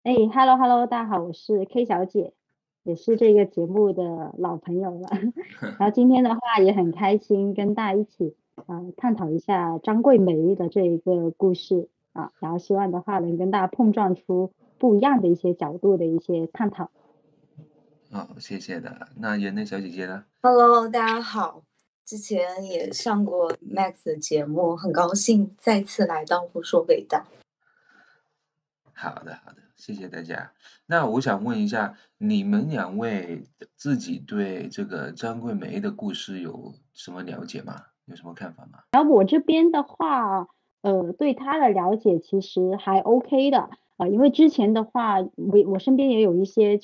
哎，hello hello，大家好，我是 K 小姐，也是这个节目的老朋友了。然后今天的话也很开心跟大家一起探讨一下张桂梅的这一个故事啊，然后希望的话能跟大家碰撞出不一样的一些角度的一些探讨。好，谢谢的。那园内小姐姐呢？Hello，大家好。之前也上过 Max 的节目，很高兴再次来到胡说北大。好的，好的，谢谢大家。那我想问一下，你们两位自己对这个张桂梅的故事有什么了解吗？有什么看法吗？然后我这边的话，对他的了解其实还 OK 的，因为之前的话，我身边也有一些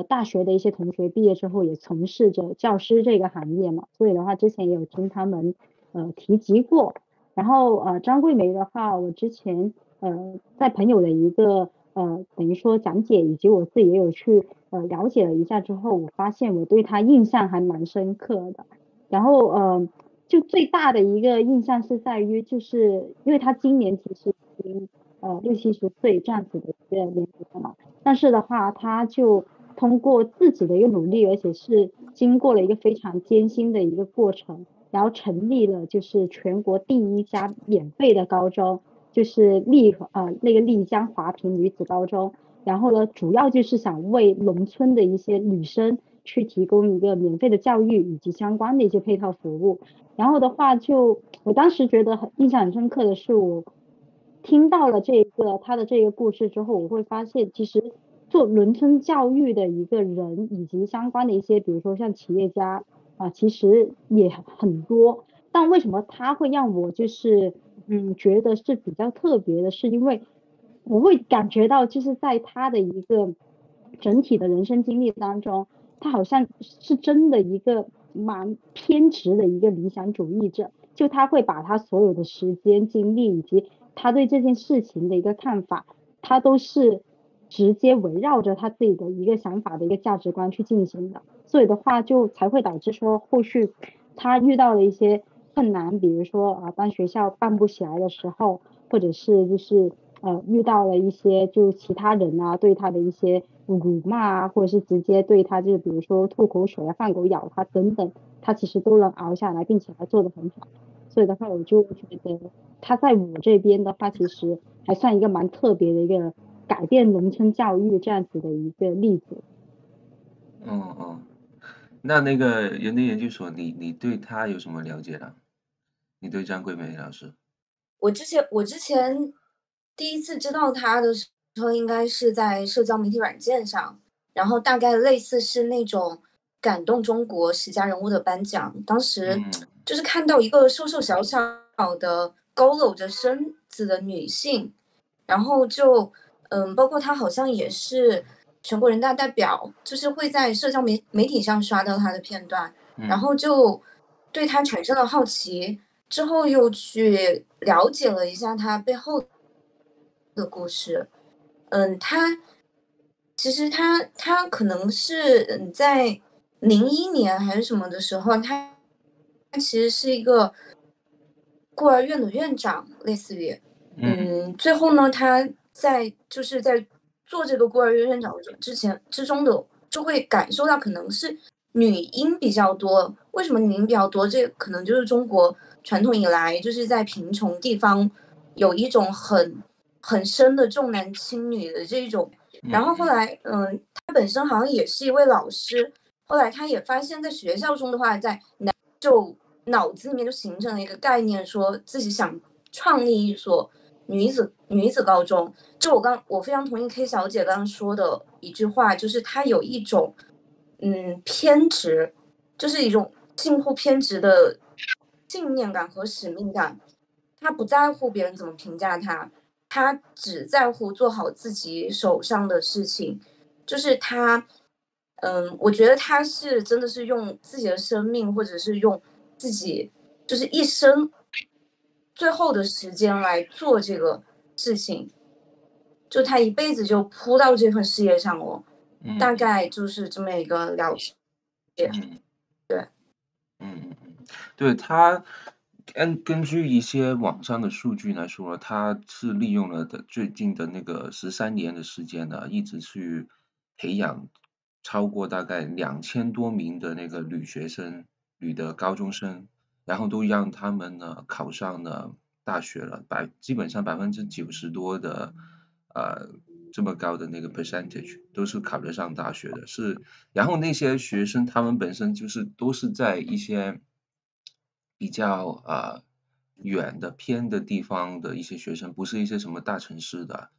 大学的一些同学毕业之后也从事着教师这个行业嘛，所以的话之前也有听他们提及过。然后张桂梅的话，我之前在朋友的一个等于说讲解，以及我自己也有去了解了一下之后，我发现我对她印象还蛮深刻的。然后就最大的一个印象是在于，就是因为他今年其实已经60、70岁这样子的一个年龄了嘛，但是的话，他就通过自己的一个努力，而且是经过了一个非常艰辛的一个过程，然后成立了就是全国第一家免费的高中，就是那个丽江华坪女子高中。然后呢，主要就是想为农村的一些女生去提供一个免费的教育以及相关的一些配套服务。然后的话就，我当时觉得印象很深刻的是，我听到了他的这个故事之后，我会发现其实做农村教育的一个人以及相关的一些，比如说像企业家其实也很多。但为什么他会让我就是觉得是比较特别的，是因为我会感觉到就是在他的一个整体的人生经历当中，他好像是真的一个蛮偏执的一个理想主义者，就他会把他所有的时间精力以及他对这件事情的一个看法，他都是直接围绕着他自己的一个想法的一个价值观去进行的，所以的话就才会导致说后续他遇到了一些困难，比如说当学校办不起来的时候，或者是就是遇到了一些就其他人对他的一些辱骂或者是直接对他就是比如说吐口水放狗咬他等等，他其实都能熬下来，并且还做得很好。所以的话，我就觉得他在我这边的话，其实还算一个蛮特别的一个改变农村教育这样子的一个例子。嗯嗯，那个人类研究所，你对他有什么了解呢？你对张桂梅老师？我之前第一次知道他的时候，应该是在社交媒体软件上，然后大概类似是那种感动中国十佳人物的颁奖，当时嗯就是看到一个瘦瘦小小的佝偻着身子的女性，然后就包括她好像也是全国人大代表，就是会在社交媒体上刷到她的片段，然嗯后就对她产生了好奇，之后又去了解了一下她背后的故事。她其实她可能是在01年还是什么的时候，她其实是一个孤儿院的院长，类似于。嗯最后呢，他在做这个孤儿院院长之中的，就会感受到可能是女婴比较多。为什么女婴比较多？这可能就是中国传统以来就是在贫穷地方有一种很深的重男轻女的这种。然后后嗯来，他本身好像也是一位老师，后来他也发现，在学校中的话，脑子里面就形成了一个概念，说自己想创立一所女子高中。就我非常同意 K 小姐刚刚说的一句话，就是她有一种偏执，就是一种近乎偏执的信念感和使命感。她不在乎别人怎么评价她，她只在乎做好自己手上的事情。就是她，我觉得她是真的是用自己的生命，或者是用自己就是一生最后的时间来做这个事情，就她一辈子就扑到这份事业上了，大嗯概就是这么一个了解。嗯嗯嗯。对他，根据一些网上的数据来说，他是利用了最近的那个13年的时间呢，一直去培养超过大概2000多名的那个女学生、女的高中生，然后都让他们呢考上了大学了，基本上90%多的这么高的那个 percentage 都是考得上大学的，然后那些学生他们本身都是在一些比较远的偏的地方的一些学生，不是一些什么大城市的，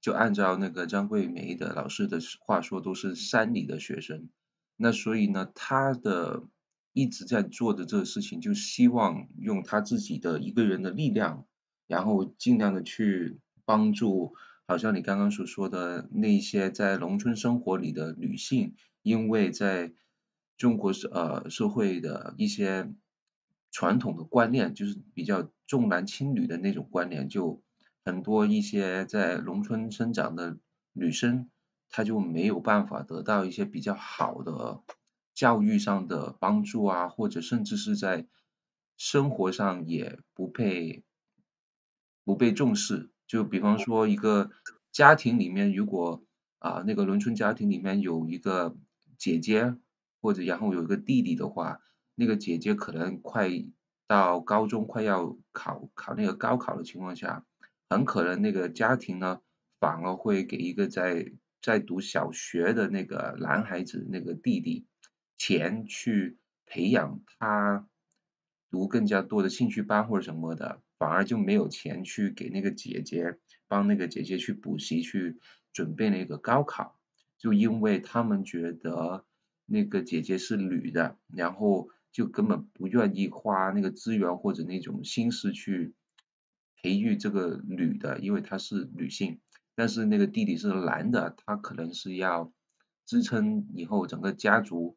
就按照那个张桂梅的老师的话说，都是山里的学生。那所以呢，他一直在做的这个事情，就希望用他自己的一个人的力量，然后尽量的去帮助，好像你刚刚所说的那些在农村生活里的女性，因为在中国社会的一些传统的观念，就是比较重男轻女的那种观念，就很多一些在农村生长的女生，她就没有办法得到一些比较好的教育上的帮助啊，或者甚至是在生活上也不被重视。就比方说一个家庭里面，如果那个农村家庭里面有一个姐姐，或者然后有一个弟弟的话，那个姐姐可能快到高中快要考那个高考的情况下，很可能那个家庭呢反而会给一个在读小学的那个男孩子那个弟弟钱去培养他读更加多的兴趣班或者什么的，反而就没有钱去给那个姐姐帮那个姐姐去补习去准备那个高考，就因为他们觉得那个姐姐是女的，然后就根本不愿意花那个资源或者那种心思去培育这个女的，因为她是女性。但是那个弟弟是男的，他可能是要支撑以后整个家族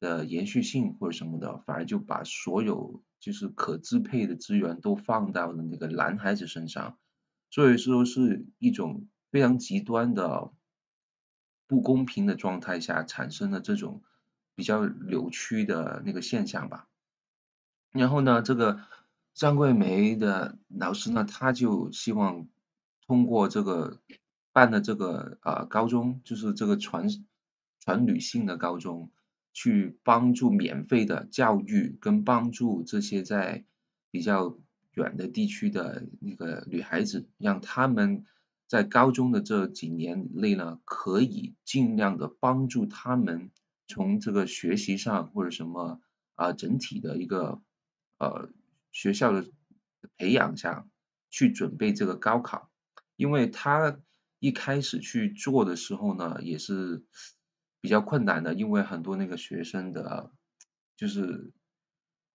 的延续性或者什么的，反而就把所有就是可支配的资源都放到了那个男孩子身上，所以说是一种非常极端的不公平的状态下产生的这种比较扭曲的那个现象吧。然后呢，这个张桂梅的老师呢，他就希望通过这个办的这个高中，就是这个传女性的高中，去帮助免费的教育跟帮助这些在比较远的地区的那个女孩子，让她们在高中的这几年内呢，可以尽量的帮助她们从这个学习上或者什么整体的一个学校的培养上去准备这个高考，因为他一开始去做的时候呢，也是比较困难的，因为很多那个学生的就是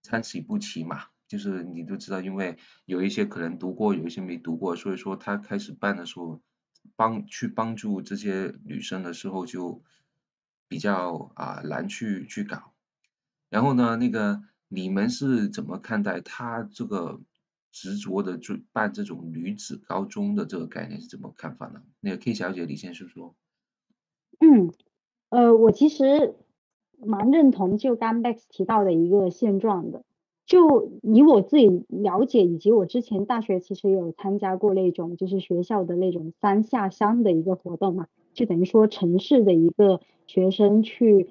参差不齐嘛，就是你都知道，因为有一些可能读过，有一些没读过，所以说他开始办的时候，帮助这些女生的时候就比较难去搞。然后呢，那个你们是怎么看待他这个执着的办这种女子高中的这个概念是怎么看法呢？那个 K 小姐，你先说说。嗯。我其实蛮认同就刚 Max 提到的一个现状的，就以我自己了解，以及我之前大学其实也有参加过那种就是学校的那种三下乡的一个活动嘛，就等于说城市的一个学生去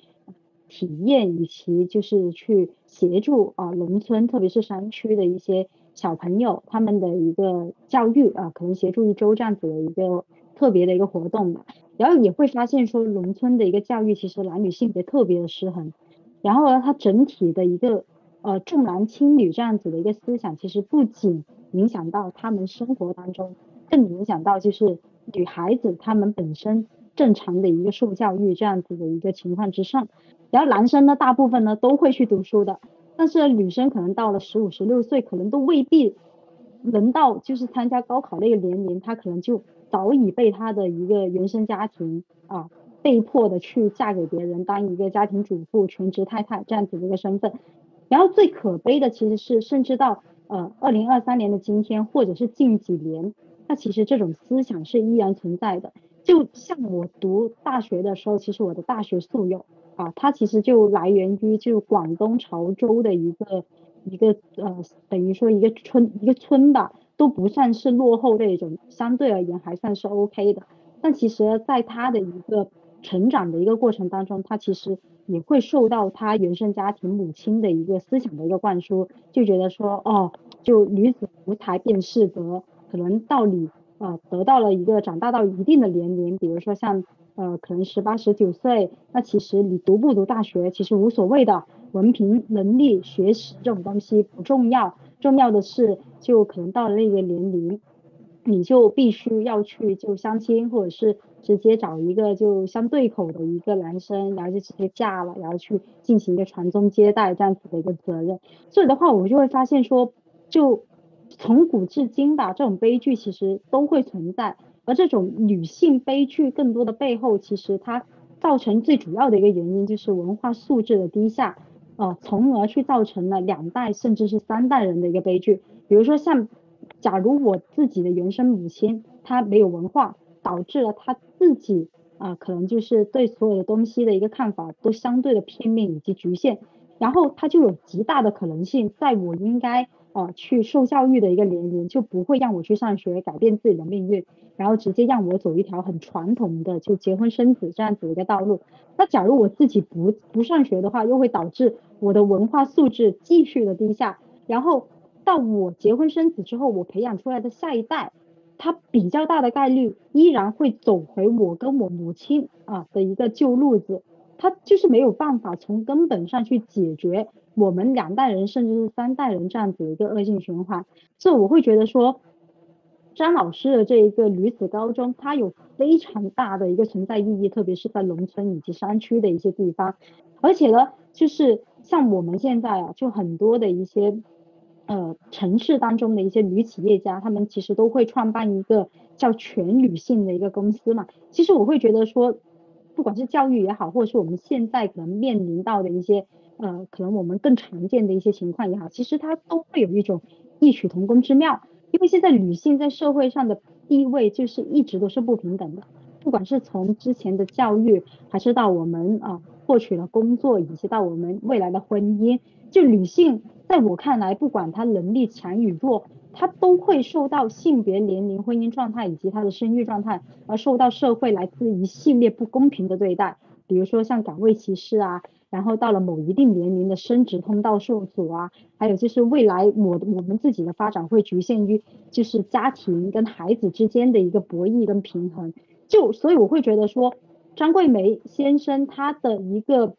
体验以及就是去协助农村特别是山区的一些小朋友他们的一个教育可能协助一周这样子的一个特别的一个活动吧。然后也会发现说，农村的一个教育其实男女性别特别的失衡，然后呢，它整体的一个重男轻女这样子的一个思想，其实不仅影响到他们生活当中，更影响到就是女孩子她们本身正常的一个受教育这样子的一个情况之上，然后男生呢，大部分呢都会去读书的，但是女生可能到了15、16岁，可能都未必轮到就是参加高考那个年龄，她可能就早已被她的一个原生家庭被迫的去嫁给别人，当一个家庭主妇、全职太太这样子的一个身份。然后最可悲的其实是，甚至到2023年的今天，或者是近几年，那其实这种思想是依然存在的。就像我读大学的时候，其实我的大学宿友他其实就来源于就广东潮州的一个等于说一个村吧，都不算是落后那种，相对而言还算是 OK 的。但其实在他的一个成长的一个过程当中，他其实也会受到他原生家庭母亲的一个思想的一个灌输，就觉得说哦，就女子无才便是德，可能到你得到了一个长大到一定的年龄，比如说像可能18、19岁，那其实你读不读大学其实无所谓的，文凭、能力、学识这种东西不重要，重要的是就可能到了那个年龄，你就必须要去就相亲，或者是直接找一个就相对口的一个男生，然后就直接嫁了，然后去进行一个传宗接代这样子的一个责任。所以的话，我就会发现说，就从古至今吧，这种悲剧其实都会存在。而这种女性悲剧更多的背后，其实它造成最主要的一个原因就是文化素质的低下，从而去造成了2代甚至是3代人的一个悲剧。比如说像，假如我自己的原生母亲她没有文化，导致了她自己可能就是对所有的东西的一个看法都相对的片面以及局限，然后她就有极大的可能性，在我应该去受教育的一个年龄，就不会让我去上学改变自己的命运，然后直接让我走一条很传统的就结婚生子这样子的一个道路。那假如我自己不上学的话，又会导致我的文化素质继续的低下，然后到我结婚生子之后，我培养出来的下一代，他比较大的概率依然会走回我跟我母亲的一个旧路子，他就是没有办法从根本上去解决我们2代人甚至是3代人这样子的一个恶性循环。所以我会觉得说，张老师的这一个女子高中，它有非常大的一个存在意义，特别是在农村以及山区的一些地方。而且呢，就是像我们现在就很多的一些城市当中的一些女企业家，她们其实都会创办一个叫全女性的一个公司嘛。其实我会觉得说，不管是教育也好，或者是我们现在可能面临到的一些可能我们更常见的一些情况也好，其实它都会有一种异曲同工之妙。因为现在女性在社会上的地位就是一直都是不平等的，不管是从之前的教育，还是到我们获取了工作，以及到我们未来的婚姻，就女性在我看来，不管她能力强与弱，她都会受到性别、年龄、婚姻状态以及她的生育状态而受到社会来自一系列不公平的对待，比如说像岗位歧视然后到了某一定年龄的升职通道受阻还有就是未来我们自己的发展会局限于就是家庭跟孩子之间的一个博弈跟平衡。所以我会觉得说，张桂梅先生他的一个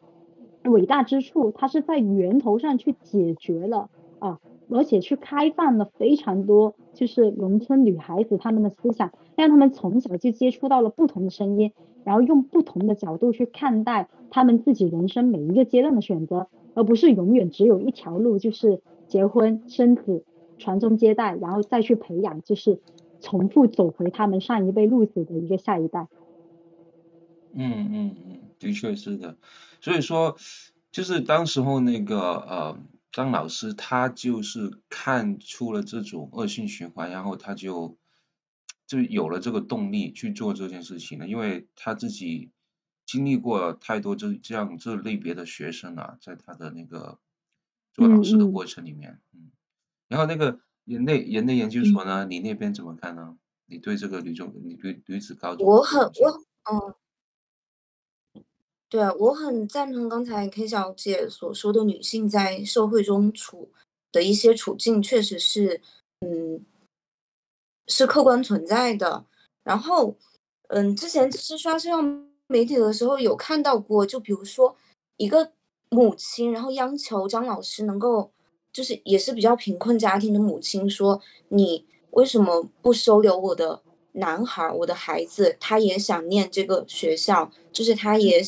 伟大之处，他是在源头上去解决了而且去开放了非常多就是农村女孩子她们的思想，让她们从小就接触到了不同的声音，然后用不同的角度去看待她们自己人生每一个阶段的选择，而不是永远只有一条路，就是结婚生子传宗接代，然后再去培养就是重复走回他们上一辈路子的一个下一代。的确是的。所以说，就是当时候那个张老师他就是看出了这种恶性循环，然后他就有了这个动力去做这件事情了，因为他自己经历过太多这样这类别的学生在他的那个做老师的过程里面。然后那个人类研究所呢，你那边怎么看呢？你对这个女子高中的我这种情况？对啊，我很赞同刚才 K 小姐所说的，女性在社会中的一些处境，确实是，是客观存在的。然后，之前是刷社交媒体的时候有看到过，就比如说一个母亲，然后央求张老师能够，就是也是比较贫困家庭的母亲说，你为什么不收留我的男孩，我的孩子，他也想念这个学校，就是他也，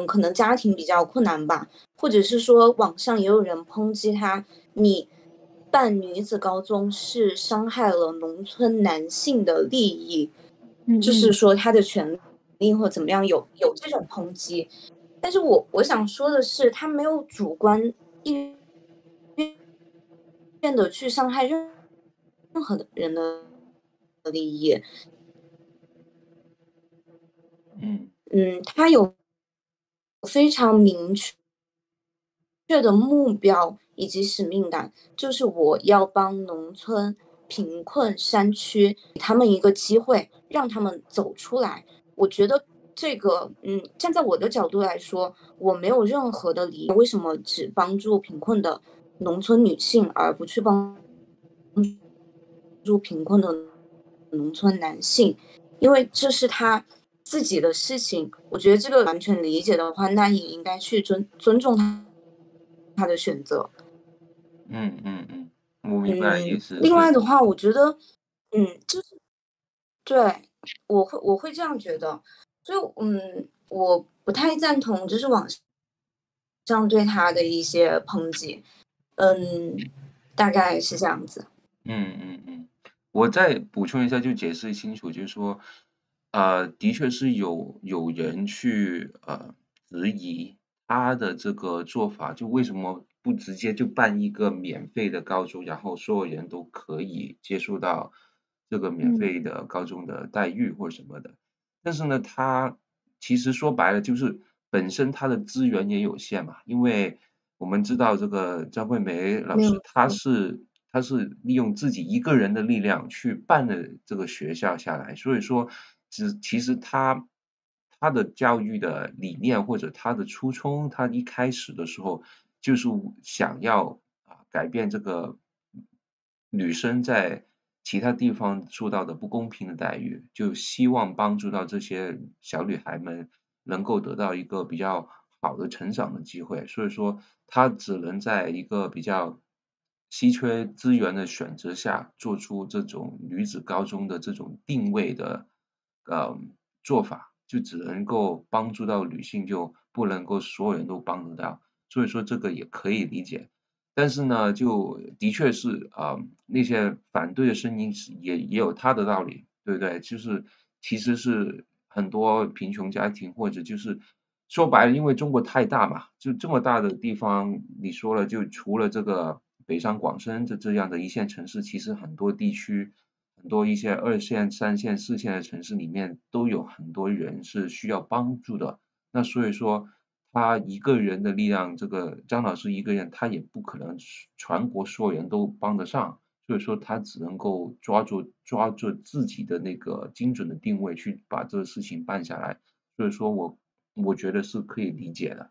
可能家庭比较困难吧，或者是说网上也有人抨击他，你办女子高中是伤害了农村男性的利益，就是说他的权利或怎么样有这种抨击。但是我想说的是，他没有主观意愿的去伤害任何的人的利益。嗯他有非常明确的目标，以及使命感，就是我要帮农村贫困山区给他们一个机会，让他们走出来。我觉得这个，站在我的角度来说，我没有任何的理由，为什么只帮助贫困的农村女性，而不去帮助贫困的农村男性？因为这是他自己的事情。我觉得这个完全理解的话，那也应该去尊重他的选择。我明白意思，另外的话，我觉得，就是对，我会这样觉得，所以我不太赞同就是网上对他的一些抨击，大概是这样子。我再补充一下，就解释清楚，就是说，的确是有人去质疑他的这个做法，就为什么不直接就办一个免费的高中，然后所有人都可以接触到这个免费的高中的待遇或者什么的。但是呢，他其实说白了就是本身他的资源也有限嘛，因为我们知道这个张桂梅老没有师他是利用自己一个人的力量去办的这个学校下来，所以说其实他的教育的理念或者他的初衷，他一开始的时候就是想要改变这个女生在其他地方受到的不公平的待遇，就希望帮助到这些小女孩们能够得到一个比较好的成长的机会，所以说他只能在一个比较稀缺资源的选择下，做出这种女子高中的这种定位的做法，就只能够帮助到女性，就不能够所有人都帮得到，所以说这个也可以理解。但是呢，就的确是那些反对的声音也有他的道理，对不对？就是其实是很多贫穷家庭或者就是说白了，因为中国太大嘛，就这么大的地方，你说了，就除了这个北上广深这样的一线城市，其实很多地区，很多一些2线、3线、4线的城市里面都有很多人是需要帮助的。那所以说，他一个人的力量，这个张老师一个人，他也不可能全国所有人都帮得上，所以说他只能够抓住自己的那个精准的定位去把这个事情办下来，所以说我觉得是可以理解的。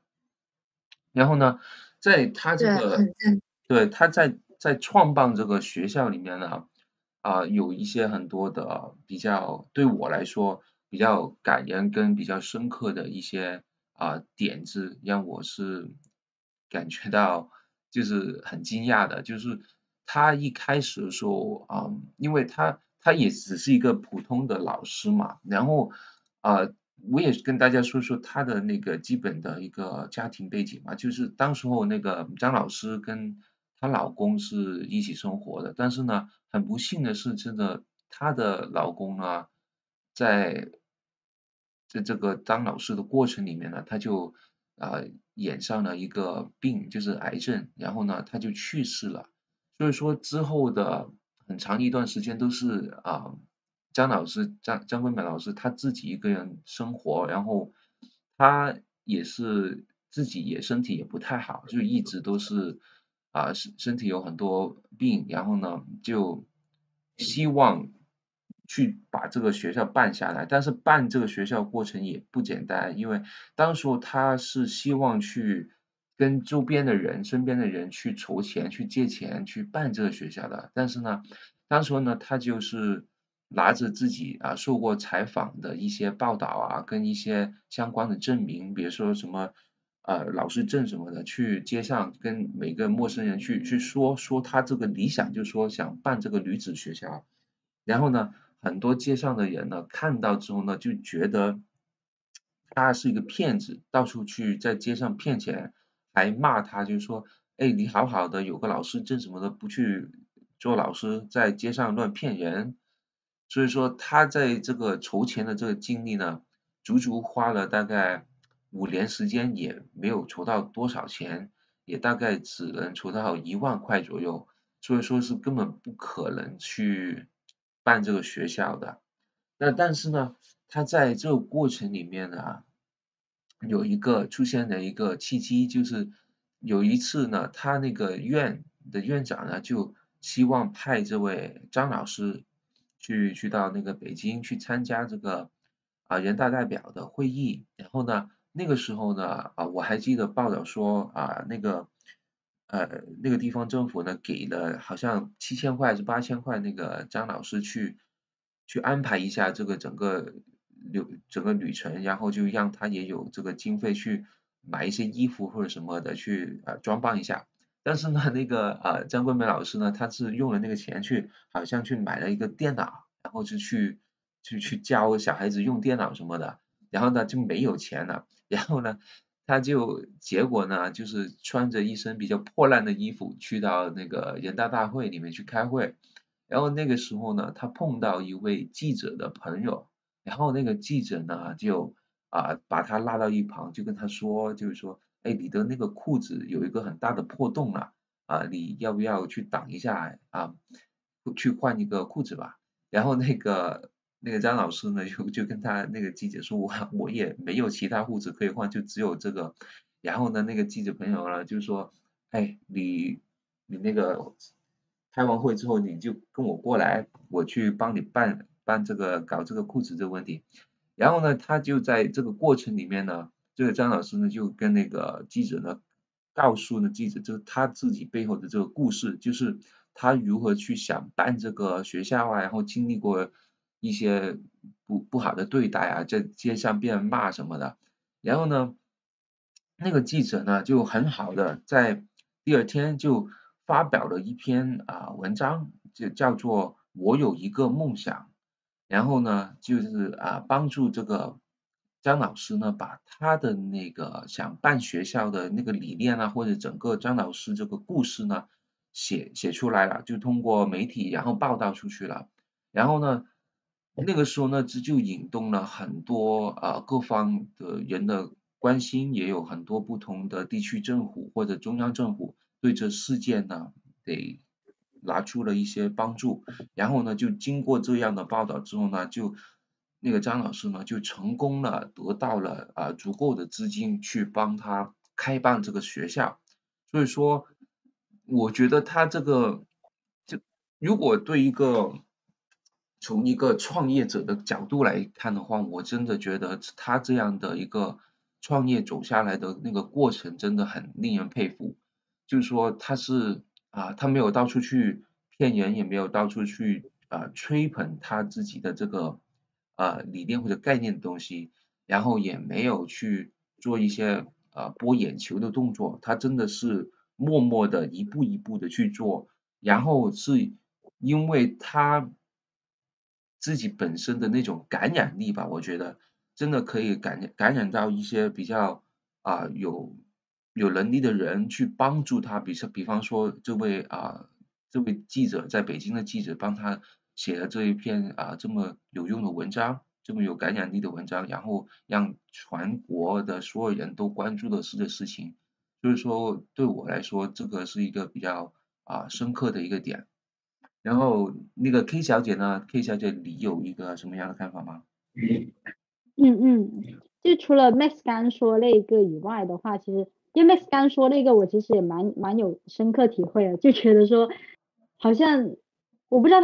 然后呢，在他这对，个很赞。对他在创办这个学校里面呢，有一些很多的比较对我来说比较感人跟比较深刻的一些点子，让我是感觉到就是很惊讶的，就是他一开始的时候因为他也只是一个普通的老师嘛，然后我也跟大家说说他的那个基本的一个家庭背景嘛，就是当时候那个张老师跟她老公是一起生活的，但是呢，很不幸的是，真的她的老公呢，在这个当老师的过程里面呢，他就染上了一个病，就是癌症，然后呢，他就去世了。所以说之后的很长一段时间都是张桂梅老师她自己一个人生活，然后她也是自己也身体也不太好，就一直都是身体有很多病，然后呢就希望去把这个学校办下来，但是办这个学校过程也不简单，因为当时候他是希望去跟周边的人、身边的人去筹钱、去借钱去办这个学校的，但是呢，当时候呢，他就是拿着自己受过采访的一些报道跟一些相关的证明，比如说什么老师证什么的，去街上跟每个陌生人去说他这个理想，就是说想办这个女子学校，然后呢，很多街上的人呢看到之后呢，就觉得他是一个骗子，到处去在街上骗钱，还骂他，就是说，哎，你好好的有个老师证什么的，不去做老师，在街上乱骗人。所以说他在这个筹钱的这个经历呢，足足花了大概5年时间，也没有筹到多少钱，也大概只能筹到1万块左右，所以说是根本不可能去办这个学校的。那但是呢，他在这个过程里面呢，出现了一个契机，就是有一次呢，他那个院的院长呢就希望派这位张老师去到那个北京去参加这个人大代表的会议，然后呢那个时候呢我还记得报道说那个地方政府呢给了好像7000块还是8000块那个张老师去安排一下这个整个旅程，然后就让他也有这个经费去买一些衣服或者什么的去装扮一下。但是呢，那个张桂梅老师呢，他是用了那个钱好像去买了一个电脑，然后就去教小孩子用电脑什么的，然后呢就没有钱了，然后呢结果呢就是穿着一身比较破烂的衣服去到那个人大大会里面去开会，然后那个时候呢他碰到一位记者的朋友，然后那个记者呢就把他拉到一旁，就跟他说，就是说，哎，你的那个裤子有一个很大的破洞了，你要不要去挡一下去换一个裤子吧？然后那个张老师呢就跟他那个记者说，我也没有其他裤子可以换，就只有这个。然后呢，那个记者朋友呢就说，哎，你那个开完会之后你就跟我过来，我去帮你办搞这个裤子这个问题。然后呢，他就在这个过程里面呢，这个张老师呢就跟那个记者呢告诉了记者，就是他自己背后的这个故事，就是他如何去想办这个学校然后经历过一些不好的对待在街上被人骂什么的。然后呢，那个记者呢就很好的在第二天就发表了一篇文章，就叫做《我有一个梦想》。然后呢，就是帮助这个张老师呢，把他的那个想办学校的那个理念或者整个张老师这个故事呢，写出来了，就通过媒体然后报道出去了。然后呢，那个时候呢，这就引动了很多各方的人的关心，也有很多不同的地区政府或者中央政府对这事件呢，给拿出了一些帮助。然后呢，就经过这样的报道之后呢，那个张老师呢就成功了，得到了足够的资金去帮他开办这个学校。所以说，我觉得他这个就如果从一个创业者的角度来看的话，我真的觉得他这样的一个创业走下来的那个过程真的很令人佩服。就是说他没有到处去骗人，也没有到处去吹捧他自己的这个理念或者概念的东西，然后也没有去做一些博眼球的动作，他真的是默默的一步一步的去做，然后是因为他自己本身的那种感染力吧，我觉得真的可以感染到一些比较有能力的人去帮助他，比方说这位记者在北京的记者帮他写了这一篇这么有用的文章，这么有感染力的文章，然后让全国的所有人都关注的是这事情。所以说对我来说，这个是一个比较深刻的一个点。然后那个 K 小姐呢？K 小姐，你有一个什么样的看法吗？就除了 Max 刚说那个以外的话，其实因为 Max 刚说那个，我其实也蛮有深刻体会的，就觉得说，好像我不知道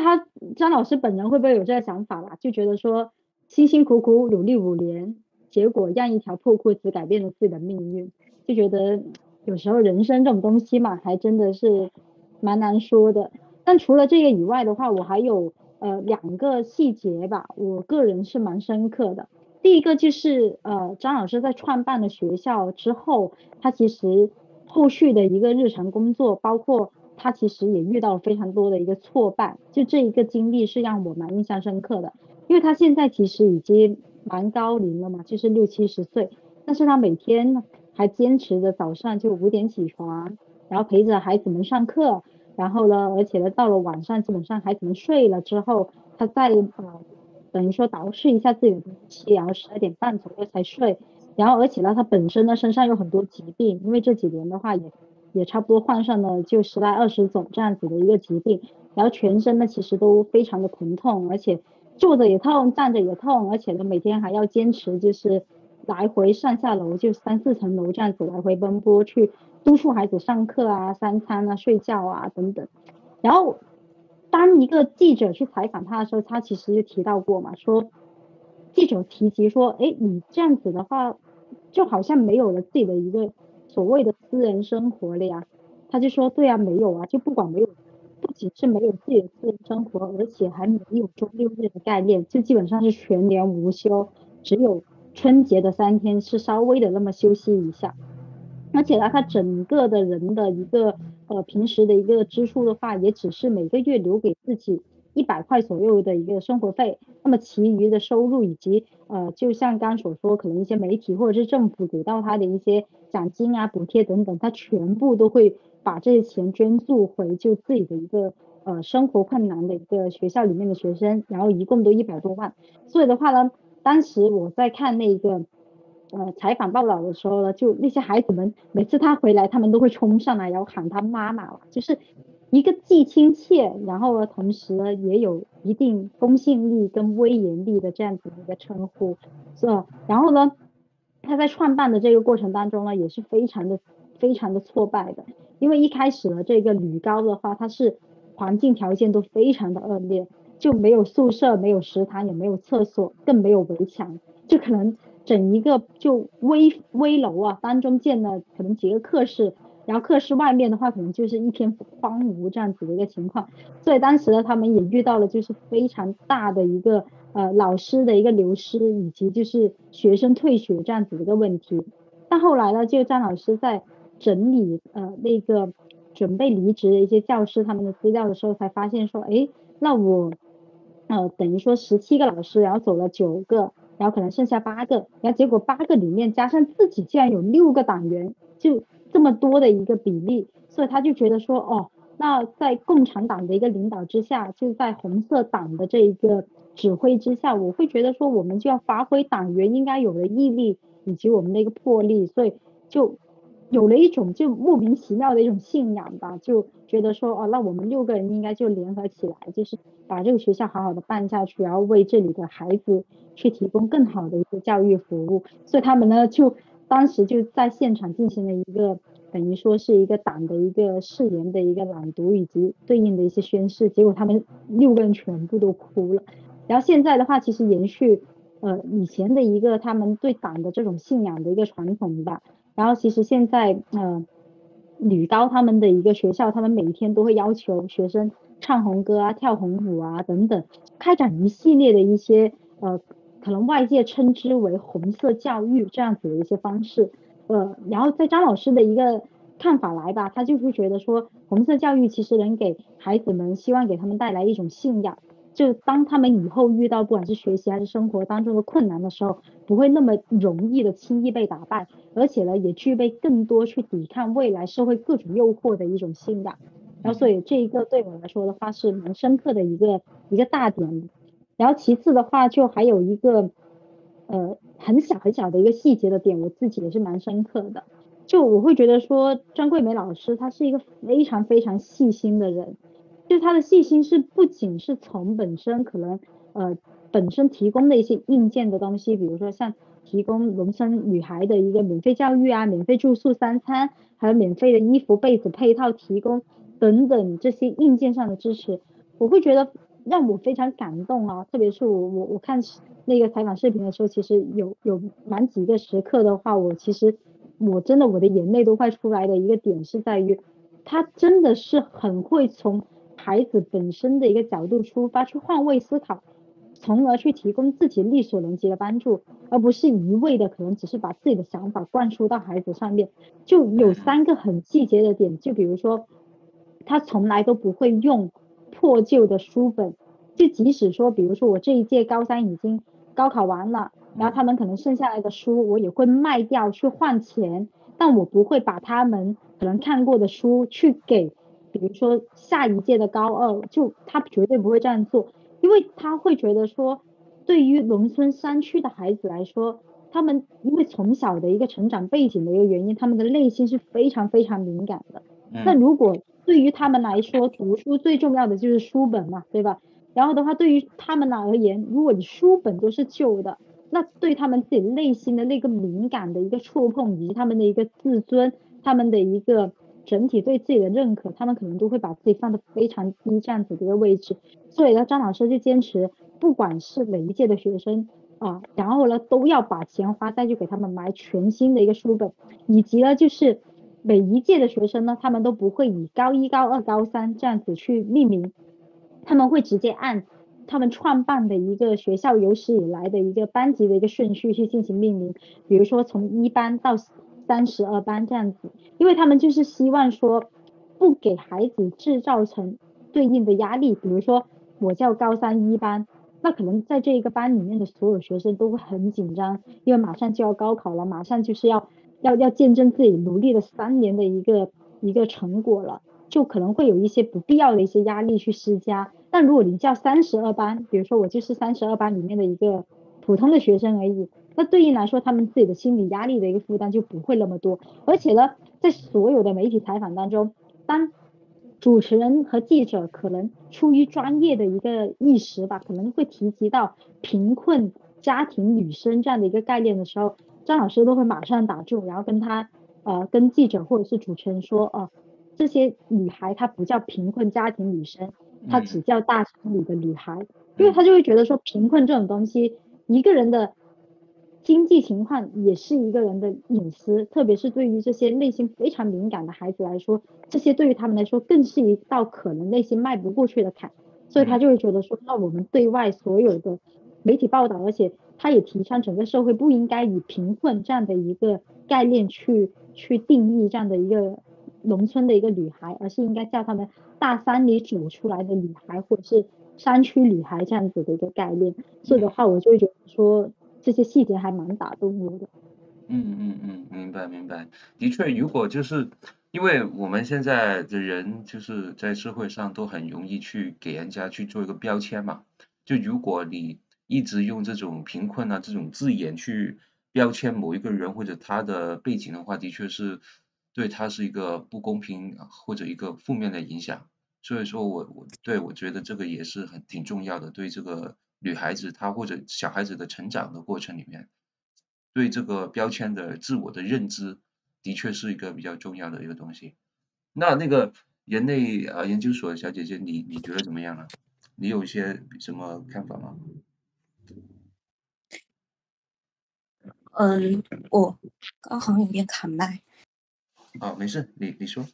张老师本人会不会有这个想法吧，就觉得说辛辛苦苦努力5年，结果让一条破裤子改变了自己的命运，就觉得有时候人生这种东西嘛，还真的是蛮难说的。但除了这个以外的话，我还有2个细节吧，我个人是蛮深刻的。第一个就是张老师在创办了学校之后，他其实后续的一个日常工作，包括他其实也遇到了非常多的一个挫败，就这一个经历是让我蛮印象深刻的。因为他现在其实已经蛮高龄了嘛，就是60、70岁，但是他每天还坚持着早上就5点起床，然后陪着孩子们上课，然后呢，而且呢，到了晚上基本上孩子们睡了之后，他再等于说捯饬一下自己的东西，然后12点半左右才睡。然后而且呢，他本身呢身上有很多疾病，因为这几年的话也差不多患上了就10来20种这样子的一个疾病，然后全身呢其实都非常的疼痛，而且坐着也痛，站着也痛，而且呢每天还要坚持就是来回上下楼就3、4层楼这样子来回奔波，去督促孩子上课啊、三餐啊、睡觉啊等等。然后当一个记者去采访他的时候，他其实就提到过嘛，说记者提及说，哎，你这样子的话，就好像没有了自己的一个所谓的私人生活了呀。他就说，对啊，没有啊，就不管没有，不仅是没有自己的私人生活，而且还没有周六日的概念，就基本上是全年无休，只有春节的3天是稍微的那么休息一下。而且呢，他整个的人的一个平时的一个支出的话，也只是每个月留给自己100块左右的一个生活费，那么其余的收入以及就像刚所说，可能一些媒体或者是政府给到他的一些奖金啊、补贴等等，他全部都会把这些钱捐助回就自己的一个生活困难的一个学校里面的学生，然后一共都100多万。所以的话呢，当时我在看那个采访报道的时候呢，就那些孩子们每次他回来，他们都会冲上来，然后喊他妈妈，就是一个既亲切，然后呢，同时呢也有一定公信力跟威严力的这样子的一个称呼，是吧？然后呢，他在创办的这个过程当中呢，也是非常的挫败的，因为一开始呢，这个女高的话，它是环境条件都非常的恶劣，就没有宿舍，没有食堂，也没有厕所，更没有围墙，就可能整一个就危楼啊，当中建了可能几个课室，然后课室外面的话可能就是一片荒芜这样子的一个情况，所以当时呢他们也遇到了就是非常大的一个老师的一个流失，以及就是学生退学这样子的一个问题。但后来呢，就张老师在整理那个准备离职的一些教师他们的资料的时候，才发现说，哎，那我等于说17个老师，然后走了9个，然后可能剩下8个，然后结果8个里面加上自己竟然有6个党员，就这么多的一个比例，所以他就觉得说，哦，那在共产党的一个领导之下，就在红色党的这一个指挥之下，我会觉得说，我们就要发挥党员应该有的毅力以及我们的一个魄力，所以就有了一种就莫名其妙的一种信仰吧，就觉得说，哦，那我们6个人应该就联合起来，就是把这个学校好好的办下去，然后为这里的孩子去提供更好的一个教育服务。所以他们呢，就当时就在现场进行了一个等于说是一个党的一个誓言的一个朗读以及对应的一些宣誓，结果他们6个人全部都哭了。然后现在的话，其实延续以前的一个他们对党的这种信仰的一个传统吧。然后其实现在女高他们的一个学校，他们每天都会要求学生唱红歌啊、跳红舞啊等等，开展一系列的一些可能外界称之为红色教育这样子的一些方式。然后在张老师的一个看法来吧，他就是觉得说红色教育其实能给孩子们，希望给他们带来一种信仰，就当他们以后遇到不管是学习还是生活当中的困难的时候，不会那么容易的轻易被打败，而且呢也具备更多去抵抗未来社会各种诱惑的一种信仰。然后所以这一个对我来说的话是蛮深刻的一个大点。然后其次的话就还有一个很小很小的一个细节的点，我自己也是蛮深刻的。就我会觉得说张桂梅老师她是一个非常非常细心的人，就她的细心是不仅是从本身可能本身提供的一些硬件的东西，比如说像提供农村女孩的一个免费教育啊、免费住宿3餐，还有免费的衣服被子配套提供等等这些硬件上的支持，我会觉得让我非常感动啊。特别是我看那个采访视频的时候，其实有蛮几个时刻的话，其实我真的我的眼泪都快出来的一个点是在于，他真的是很会从孩子本身的一个角度出发去换位思考，从而去提供自己力所能及的帮助，而不是一味的可能只是把自己的想法灌输到孩子上面。就有3个很细节的点，就比如说他从来都不会用破旧的书本，就即使说比如说我这一届高3已经高考完了，然后他们可能剩下来的书我也会卖掉去换钱，但我不会把他们可能看过的书去给比如说下一届的高2，就他绝对不会这样做，因为他会觉得说对于农村山区的孩子来说，他们因为从小的一个成长背景的一个原因，他们的内心是非常非常敏感的。那如果对于他们来说，读书最重要的就是书本嘛，对吧？然后的话，对于他们而言，如果你书本都是旧的，那对他们自己内心的那个敏感的一个触碰，以及他们的一个自尊，他们的一个整体对自己的认可，他们可能都会把自己放得非常低这样子的一个位置。所以呢，张老师就坚持，不管是哪一届的学生然后呢都要把钱花再去给他们买全新的一个书本，以及呢就是每一届的学生呢，他们都不会以高一、高二、高三这样子去命名，他们会直接按他们创办的一个学校有史以来的一个班级的一个顺序去进行命名，比如说从1班到32班这样子，因为他们就是希望说不给孩子制造成对应的压力，比如说我叫高三1班，那可能在这一个班里面的所有学生都会很紧张，因为马上就要高考了，马上就是要见证自己努力了3年的一个成果了，就可能会有一些不必要的一些压力去施加。但如果你叫32班，比如说我就是32班里面的一个普通的学生而已，那对应来说他们自己的心理压力的一个负担就不会那么多。而且呢，在所有的媒体采访当中，当主持人和记者可能出于专业的一个意识吧，可能会提及到贫困家庭女生这样的一个概念的时候，张老师都会马上打住，然后跟记者或者是主持人说这些女孩她不叫贫困家庭女生，她只叫大城里的女孩，因为她就会觉得说贫困这种东西，一个人的经济情况也是一个人的隐私，特别是对于这些内心非常敏感的孩子来说，这些对于他们来说更是一道可能内心迈不过去的坎，所以他就会觉得说，那我们对外所有的媒体报道，而且他也提倡整个社会不应该以贫困这样的一个概念去定义这样的一个农村的一个女孩，而是应该叫他们大山里走出来的女孩，或者是山区女孩这样子的一个概念。所以的话，我就会觉得说这些细节还蛮打动我的。明白明白。的确，如果就是因为我们现在的人就是在社会上都很容易去给人家去做一个标签嘛，就如果你一直用这种贫困啊这种字眼去标签某一个人或者他的背景的话，的确是对他是一个不公平或者一个负面的影响。所以说我觉得这个也是挺重要的，对这个女孩子她或者小孩子的成长的过程里面，对这个标签的自我的认知，的确是一个比较重要的一个东西。那个人类研究所小姐姐，你觉得怎么样啊？你有一些什么看法吗？我刚好像有点卡麦。没事，你说。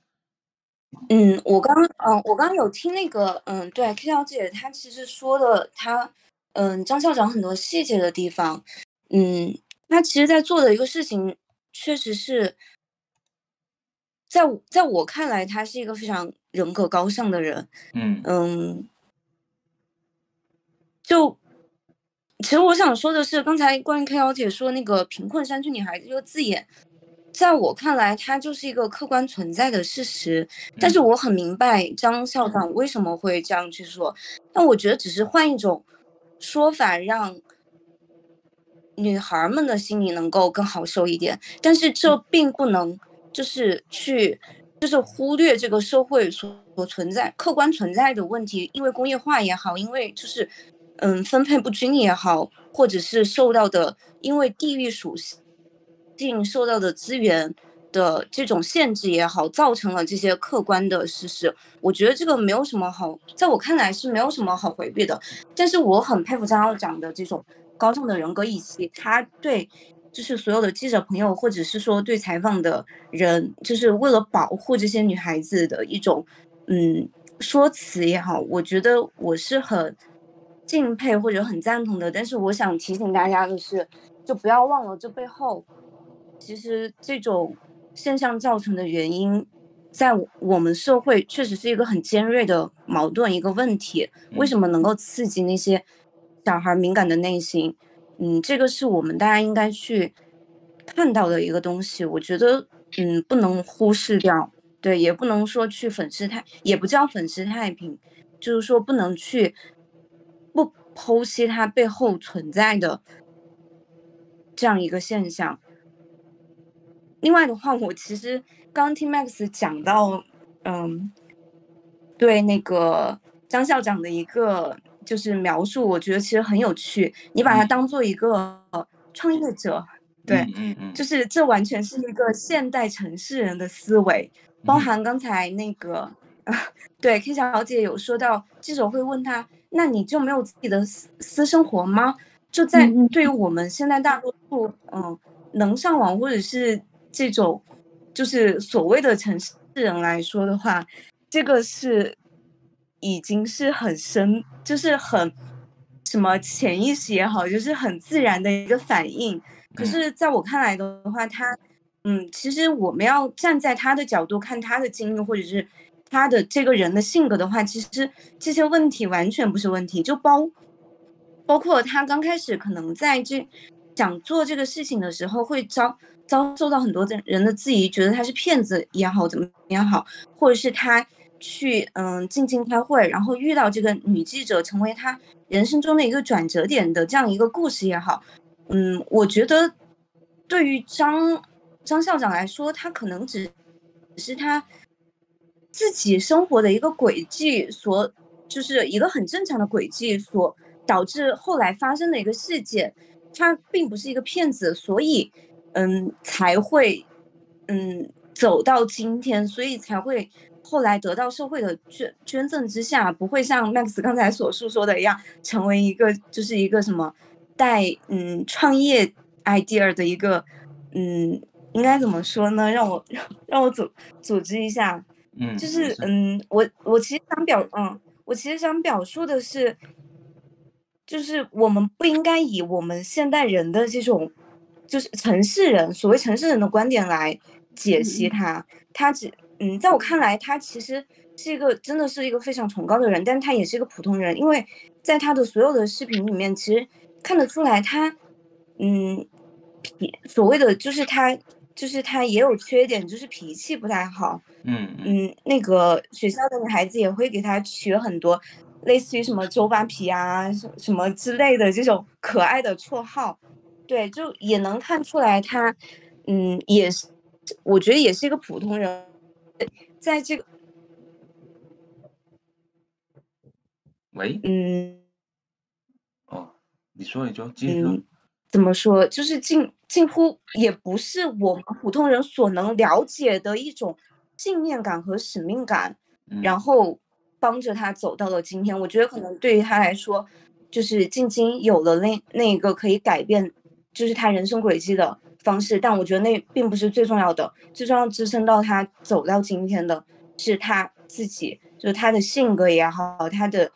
我刚有听那个，对 K 小姐她其实说的，张校长很多细节的地方，她其实在做的一个事情，确实是在我看来，他是一个非常人格高尚的人。就其实我想说的是，刚才关于 K 小姐说那个贫困山区女孩这个字眼，在我看来，它就是一个客观存在的事实。但是我很明白张校长为什么会这样去说，但我觉得只是换一种说法，让女孩们的心里能够更好受一点。但是这并不能就是忽略这个社会所存在客观存在的问题，因为工业化也好，因为分配不均也好，或者是因为地域属性受到的资源的这种限制也好，造成了这些客观的事实。我觉得这个没有什么好，在我看来是没有什么好回避的。但是我很佩服张校长的这种高尚的人格，以及他对就是所有的记者朋友，或者是说对采访的人，就是为了保护这些女孩子的一种说辞也好，我觉得我是很敬佩或者很赞同的。但是我想提醒大家的是，就不要忘了这背后其实这种现象造成的原因，在我们社会确实是一个很尖锐的矛盾，一个问题。为什么能够刺激那些小孩敏感的内心？这个是我们大家应该去看到的一个东西。我觉得，不能忽视掉，对，也不能说去也不叫粉饰太平，就是说不能去不剖析它背后存在的这样一个现象。另外的话，我其实刚听 Max 讲到，对那个张校长的一个就是描述，我觉得其实很有趣。你把它当做一个创业者，对，就是这完全是一个现代城市人的思维，包含刚才那个，对 K 小姐有说到，记者会问她，那你就没有自己的私生活吗？就在对于我们现在大多数能上网或者是这种就是所谓的城市人来说的话，这个是已经是很深，就是很什么潜意识也好，就是很自然的一个反应。可是在我看来的话，他其实我们要站在他的角度看他的经历，或者是他的这个人的性格的话，其实这些问题完全不是问题，就包括他刚开始可能在想做这个事情的时候，会遭受到很多人的质疑，觉得他是骗子也好，怎么样好，或者是他去进京开会，然后遇到这个女记者，成为他人生中的一个转折点的这样一个故事也好，我觉得对于张校长来说，他可能只是他自己生活的一个轨迹就是一个很正常的轨迹所导致后来发生的一个事件，他并不是一个骗子，所以才会走到今天，所以才会后来得到社会的捐赠之下，不会像 Max 刚才所述说的一样，成为一个就是一个什么带创业 idea 的一个应该怎么说呢？让我组织一下，就是我其实想表述的是，就是我们不应该以我们现代人的这种，就是所谓城市人的观点来解析他。在我看来，他其实是真的是一个非常崇高的人，但他也是一个普通人，因为在他的所有的视频里面，其实看得出来他，所谓的就是他也有缺点，就是脾气不太好。那个学校的女孩子也会给他取很多类似于什么周扒皮啊什么之类的这种可爱的绰号。对，就也能看出来他也是，我觉得也是一个普通人，在这个喂，你说继续说。怎么说，就是近乎也不是我们普通人所能了解的一种信念感和使命感，然后帮着他走到了今天。我觉得可能对于他来说，就是进京有了那个可以改变就是他人生轨迹的方式，但我觉得那并不是最重要的，最重要支撑到他走到今天的是他自己，就是他的性格也好，他的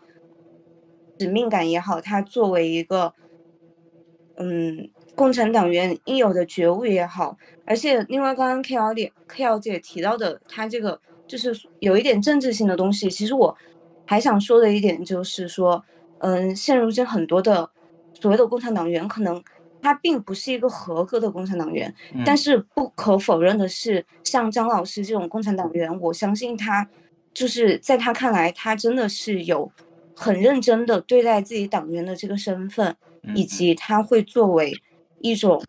使命感也好，他作为一个共产党员应有的觉悟也好。而且另外刚刚 K 姐提到的，他这个就是有一点政治性的东西，其实我还想说的一点就是说，现如今很多的所谓的共产党员，可能他并不是一个合格的共产党员，但是不可否认的是，像张老师这种共产党员，我相信他就是在他看来，他真的是有很认真的对待自己党员的这个身份，以及他会作为一种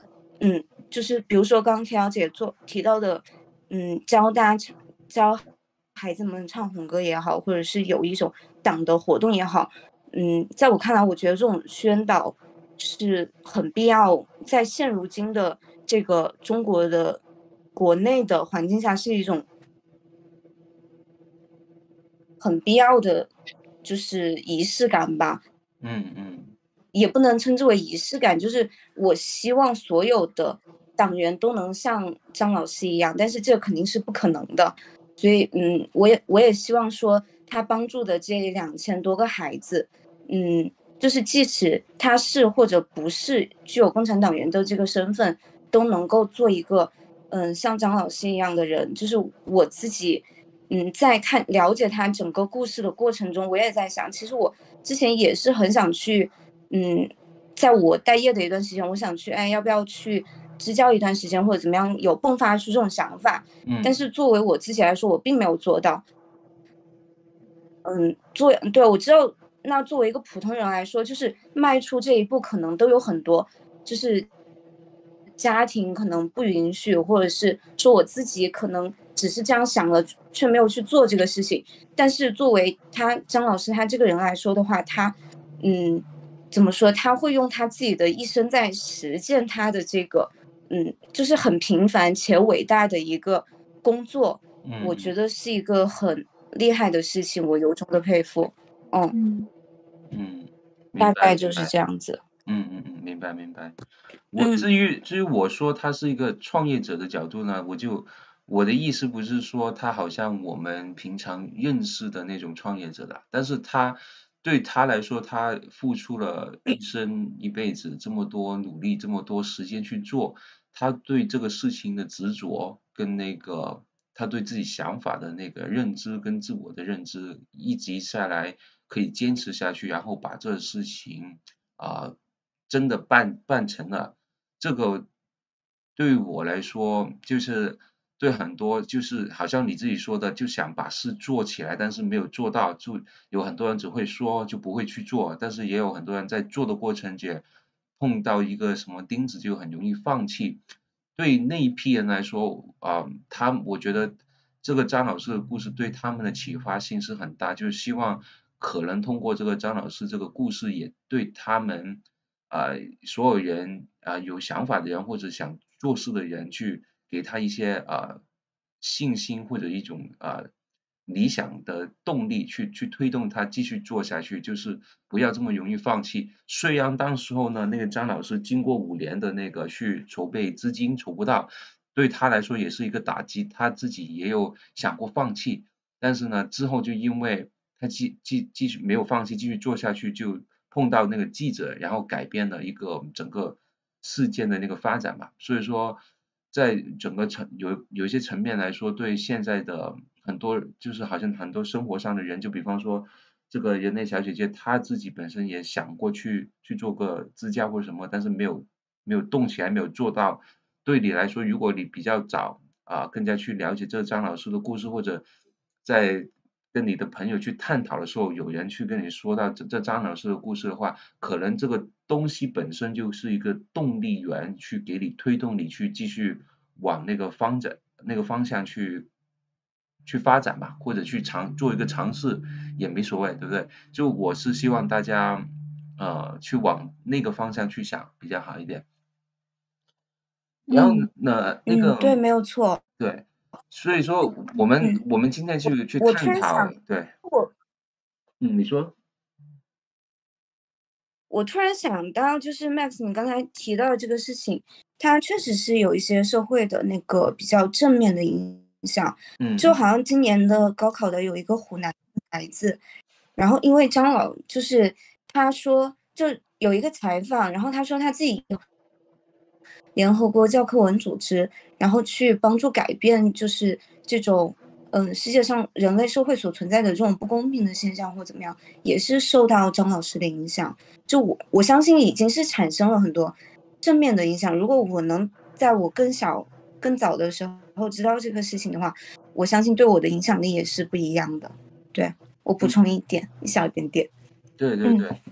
就是比如说刚刚K姐提到的教孩子们唱红歌也好，或者是有一种党的活动也好，在我看来，我觉得这种宣导是很必要，在现如今的这个中国的国内的环境下，是一种很必要的就是仪式感吧。也不能称之为仪式感，就是我希望所有的党员都能像张老师一样，但是这肯定是不可能的。所以我也希望说他帮助的这2000多个孩子，就是即使他是或者不是具有共产党员的这个身份，都能够做一个像张老师一样的人。就是我自己在了解他整个故事的过程中，我也在想，其实我之前也是很想去在我待业的一段时间，我想去要不要去支教一段时间或者怎么样，有迸发出这种想法。但是作为我自己来说，我并没有做到。对，我知道，那作为一个普通人来说，就是迈出这一步可能都有很多，就是家庭可能不允许，或者是说我自己可能只是这样想了，却没有去做这个事情。但是作为张老师他这个人来说的话，他怎么说？他会用他自己的一生在实践他的这个，就是很平凡且伟大的一个工作。我觉得是一个很厉害的事情，我由衷的佩服。大概就是这样子。明白。至于我说他是一个创业者的角度呢，我的意思不是说他好像我们平常认识的那种创业者的，但是对他来说，他付出了一生一辈子这么多努力，这么多时间去做，他对这个事情的执着跟那个他对自己想法的那个认知跟自我的认知，一直下来可以坚持下去，然后把这个事情真的办成了。这个对于我来说，就是对很多就是好像你自己说的，就想把事做起来，但是没有做到，就有很多人只会说，就不会去做，但是也有很多人在做的过程中碰到一个什么钉子，就很容易放弃。对那一批人来说，我觉得这个张老师的故事对他们的启发性是很大，就是希望可能通过这个张老师这个故事，也对他们所有人有想法的人或者想做事的人，去给他一些信心或者一种理想的动力去推动他继续做下去，就是不要这么容易放弃。虽然当时候呢，那个张老师经过5年的那个去筹备资金筹不到，对他来说也是一个打击，他自己也有想过放弃，但是呢，之后就因为他继续没有放弃，继续做下去，就碰到那个记者，然后改变了一个整个事件的那个发展吧。所以说，在整个有一些层面来说，对现在的很多就是好像很多生活上的人，就比方说这个人类小姐姐，她自己本身也想过去做个支架或者什么，但是没有动起来，没有做到。对你来说，如果你比较早更加去了解这个张老师的故事，或者在跟你的朋友去探讨的时候，有人去跟你说到这张老师的故事的话，可能这个东西本身就是一个动力源，去给你推动你去继续往那个方向去发展吧，或者去做一个尝试也没所谓，对不对？就我是希望大家去往那个方向去想比较好一点。然后对，没有错。对，所以说我们今天去我突探讨，然想，对，我你说，我突然想到，就是 Max，你刚才提到的这个事情，它确实是有一些社会的那个比较正面的影响。就好像今年的高考的有一个湖南孩子，然后因为就是他说就有一个采访，然后他说他自己联合国教科文组织，然后去帮助改变就是这种世界上人类社会所存在的这种不公平的现象或怎么样，也是受到张老师的影响。就我相信已经是产生了很多正面的影响。如果我能在我更早的时候知道这个事情的话，我相信对我的影响力也是不一样的。对，我补充一小点点。对，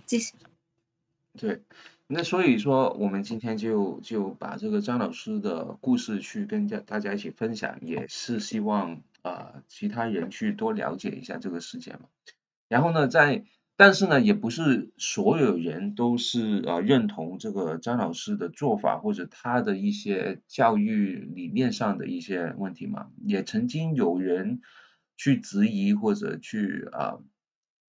继续。对，那所以说我们今天就把这个张老师的故事去跟大家一起分享，也是希望其他人去多了解一下这个事件嘛。然后呢，但是呢，也不是所有人都是认同这个张老师的做法或者他的一些教育理念上的一些问题嘛，也曾经有人去质疑或者去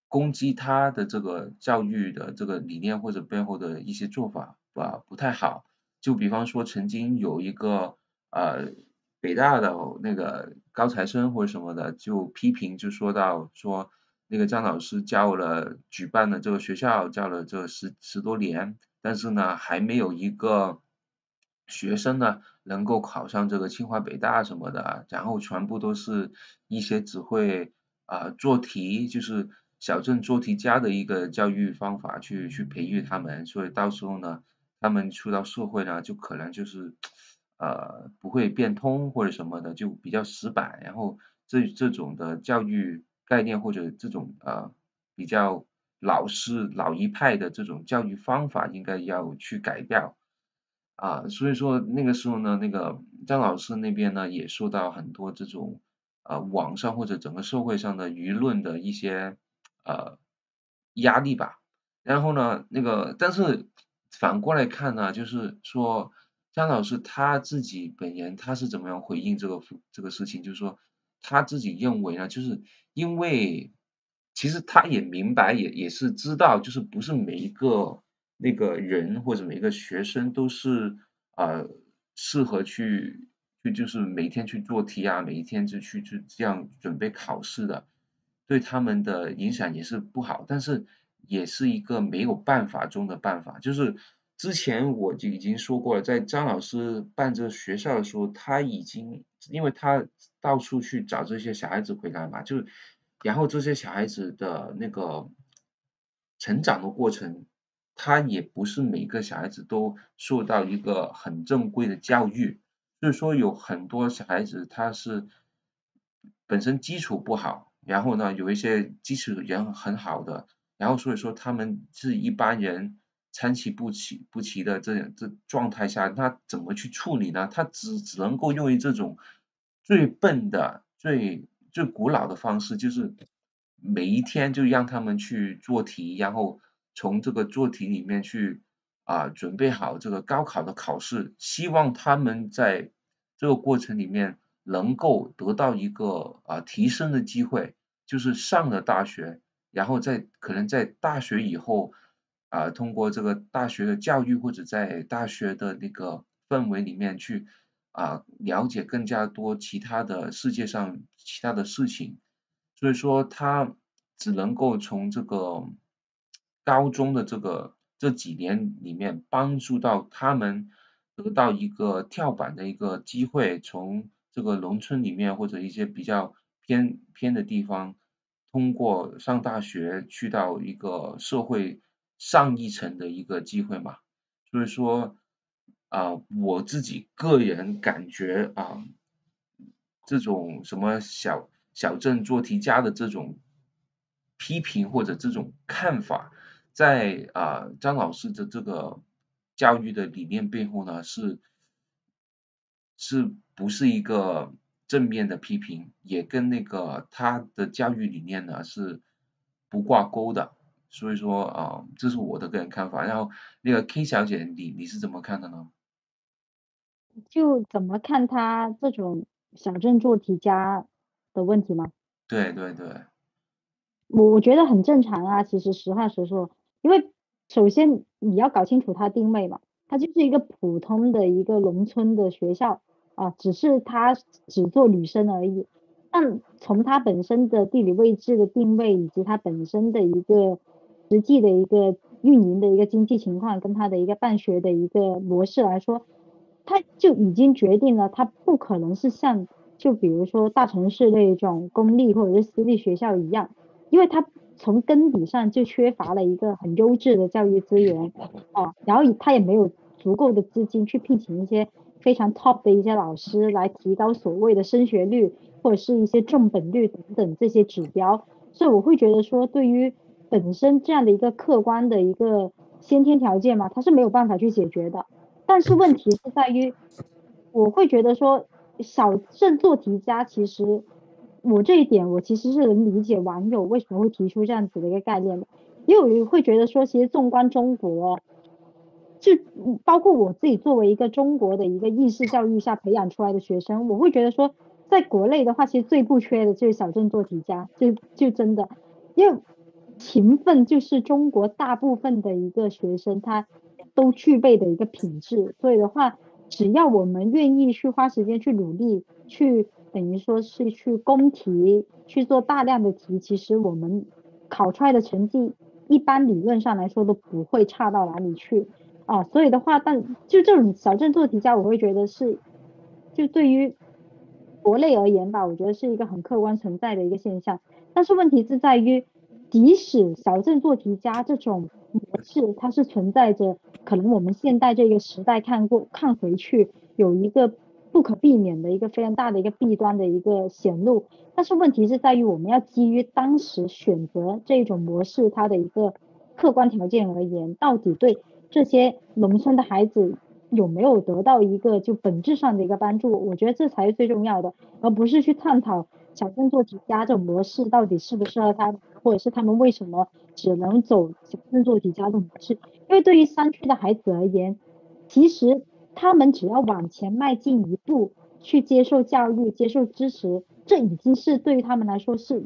攻击他的这个教育的这个理念或者背后的一些做法不太好。就比方说曾经有一个北大的那个高材生或者什么的，就批评就说到说那个张老师举办了这个学校教了这十多年，但是呢还没有一个学生呢能够考上这个清华北大什么的，然后全部都是一些只会做题，就是小镇做题家的一个教育方法去培育他们，所以到时候呢，他们出到社会呢，就可能就是不会变通或者什么的，就比较死板，然后这种的教育概念或者这种比较老一派的这种教育方法应该要去改掉。所以说那个时候呢，那个张老师那边呢也受到很多这种网上或者整个社会上的舆论的一些压力吧，然后呢，但是反过来看呢，就是说张老师他自己本人他是怎么样回应这个事情？就是说他自己认为呢，就是因为其实他也明白，也是知道，就是不是每一个那个人或者每一个学生都是适合就是每天去做题啊，每一天就去这样准备考试的。对他们的影响也是不好，但是也是一个没有办法中的办法。就是之前我就已经说过了，在张老师办这个学校的时候，因为他到处去找这些小孩子回来嘛，然后这些小孩子的那个成长的过程，他也不是每个小孩子都受到一个很正规的教育，所以说有很多小孩子他是本身基础不好，然后呢有一些基础人很好的，然后所以说他们是一般人参差不齐的这状态下，他怎么去处理呢？他只能够用于这种最笨的、最古老的方式，就是每一天就让他们去做题，然后从这个做题里面去准备好这个高考的考试，希望他们在这个过程里面能够得到一个提升的机会，就是上了大学，然后可能在大学以后通过这个大学的教育或者在大学的那个氛围里面去了解更加多世界上其他的事情，所以说他只能够从这个高中的这几年里面帮助到他们得到一个跳板的一个机会，从这个农村里面或者一些比较偏的地方，通过上大学去到一个社会上一层的一个机会嘛。所以说我自己个人感觉这种什么小镇做题家的这种批评或者这种看法，在张老师的这个教育的理念背后呢，是不是一个正面的批评，也跟那个他的教育理念呢是不挂钩的。所以说这是我的个人看法。然后那个 K 小姐，你是怎么看的呢？就怎么看他这种小镇做题家的问题吗？对对对。我觉得很正常啊，其实实话实说，因为首先你要搞清楚它定位嘛，它就是一个普通的一个农村的学校只是它只做女生而已。但从它本身的地理位置的定位，以及它本身的一个实际的一个运营的一个经济情况，跟它的一个办学的一个模式来说，它就已经决定了它不可能是像就比如说大城市那种公立或者是私立学校一样。因为它从根底上就缺乏了一个很优质的教育资源然后它也没有足够的资金去聘请一些非常 top 的一些老师来提高所谓的升学率或者是一些正本率等等这些指标，所以我会觉得说，对于本身这样的一个客观的一个先天条件嘛，它是没有办法去解决的。但是问题是在于，我会觉得说，小镇做题家其实，我这一点我其实是能理解网友为什么会提出这样子的一个概念的，因为我会觉得说，其实纵观中国，就包括我自己作为一个中国的一个应试教育下培养出来的学生，我会觉得说，在国内的话，其实最不缺的就是小镇做题家，就真的，因为勤奋就是中国大部分的一个学生他都具备的一个品质，所以的话，只要我们愿意去花时间去努力，去等于说是去攻题，去做大量的题，其实我们考出来的成绩，一般理论上来说都不会差到哪里去。所以的话，但就这种小镇做题家，我会觉得是，就对于国内而言吧，我觉得是一个很客观存在的一个现象。但是问题是在于，即使小镇做题家这种模式，它是存在着可能我们现代这个时代看回去，有一个不可避免的一个非常大的一个弊端的一个显露。但是问题是在于，我们要基于当时选择这种模式它的一个客观条件而言，到底对这些农村的孩子有没有得到一个就本质上的一个帮助，我觉得这才是最重要的，而不是去探讨小镇做题家这种模式到底适不适合他们，或者是他们为什么只能走小镇做题家的模式。因为对于山区的孩子而言，其实他们只要往前迈进一步，去接受教育、接受知识，这已经是对于他们来说是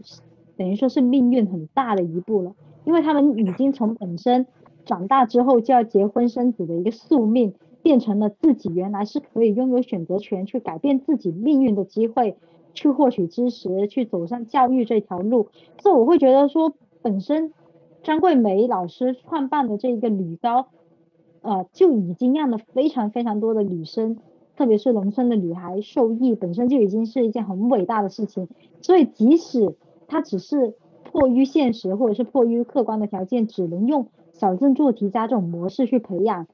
等于说是命运很大的一步了。因为他们已经从本身长大之后就要结婚生子的一个宿命，变成了自己原来是可以拥有选择权去改变自己命运的机会，去获取知识，去走上教育这条路。所以我会觉得说，本身张桂梅老师创办的这个女高，就已经让了非常非常多的女生，特别是农村的女孩受益，本身就已经是一件很伟大的事情。所以即使她只是迫于现实或者是迫于客观的条件，只能用小镇做题家这种模式去培养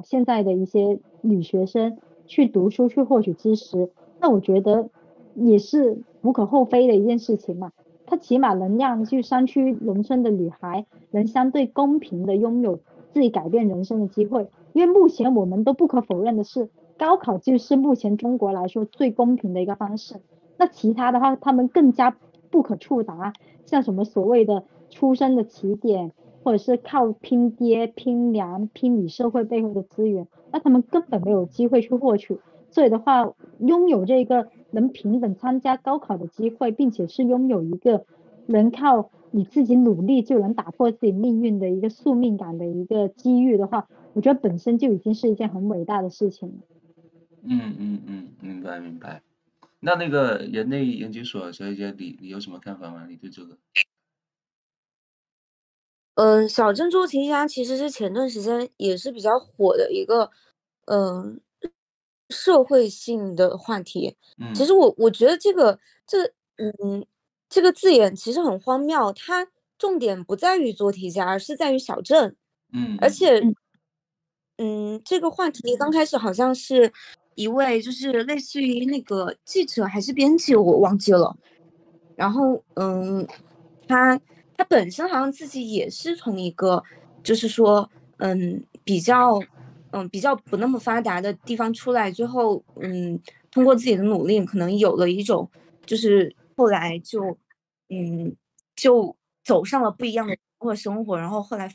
现在的一些女学生去读书去获取知识，那我觉得也是无可厚非的一件事情嘛。它起码能让去山区农村的女孩能相对公平的拥有自己改变人生的机会。因为目前我们都不可否认的是，高考就是目前中国来说最公平的一个方式。那其他的话，他们更加不可触达，像什么所谓的出生的起点，或者是靠拼爹、拼娘、拼你社会背后的资源，那他们根本没有机会去获取。所以的话，拥有这个能平等参加高考的机会，并且是拥有一个能靠你自己努力就能打破自己命运的一个宿命感的一个机遇的话，我觉得本身就已经是一件很伟大的事情了。明白明白。那个人类研究所小姐姐，你有什么看法吗？你对这个？小镇做题家其实是前段时间也是比较火的一个，社会性的话题。其实我觉得这个字眼其实很荒谬，它重点不在于做题家，而是在于小镇。而且，这个话题刚开始好像是一位就是类似于那个记者还是编辑，我忘记了。然后，他本身好像自己也是从一个就是说，比较不那么发达的地方出来，最后，通过自己的努力，可能有了一种就是后来就走上了不一样的生活，然后后来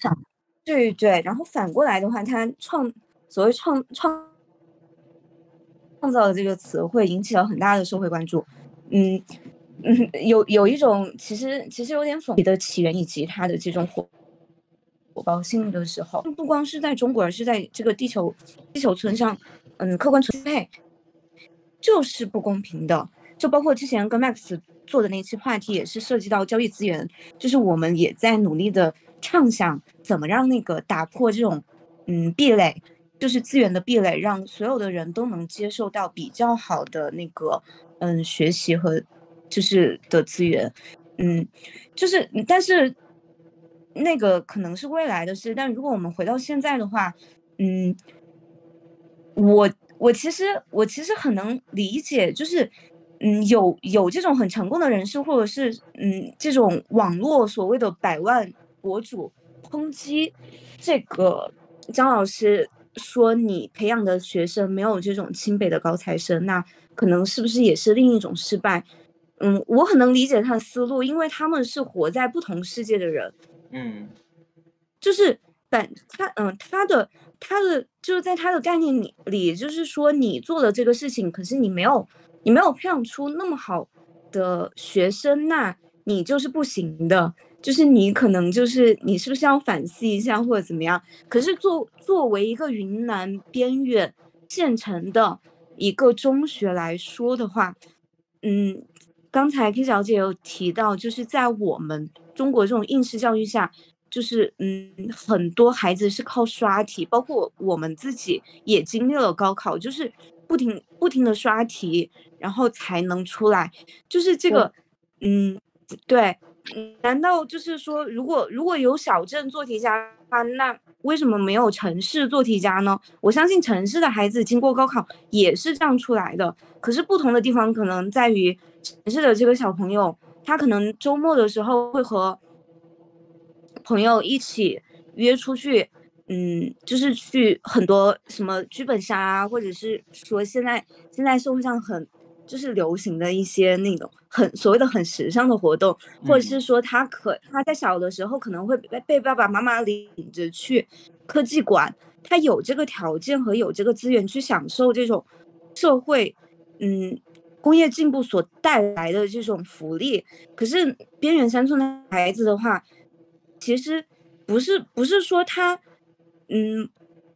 对，然后反过来的话，他所谓创造的这个词汇引起了很大的社会关注。有一种其实有点讽刺的起源以及它的这种火爆性的时候，不光是在中国，而是在这个地球村上，客观存在就是不公平的。就包括之前跟 Max 做的那期话题，也是涉及到交易资源，就是我们也在努力的畅想怎么让那个打破这种壁垒，就是资源的壁垒，让所有的人都能接受到比较好的那个学习和就是的资源。就是但是那个可能是未来的事，但如果我们回到现在的话，我其实很能理解，就是有这种很成功的人士，或者是这种网络所谓的百万博主抨击这个张老师说你培养的学生没有这种清北的高材生，那可能是不是也是另一种失败？我很能理解他的思路，因为他们是活在不同世界的人。就是他的就是在他的概念里，就是说你做了这个事情，可是你没有培养出那么好的学生，那你就是不行的。就是你可能就是你是不是要反思一下或者怎么样？可是作为一个云南边远县城的一个中学来说的话，刚才 K 小姐有提到，就是在我们中国这种应试教育下，就是很多孩子是靠刷题，包括我们自己也经历了高考，就是不停的刷题，然后才能出来。就是这个，对，难道就是说，如果有小镇做题家的话，那为什么没有城市做题家呢？我相信城市的孩子经过高考也是这样出来的，可是不同的地方可能在于城市的这个小朋友，他可能周末的时候会和朋友一起约出去，就是去很多什么剧本杀啊，或者是说现在社会上就是流行的一些那种所谓的很时尚的活动，或者是说他在小的时候可能会被爸爸妈妈领着去科技馆，他有这个条件和有这个资源去享受这种社会工业进步所带来的这种福利。可是边缘山村的孩子的话，其实不是说他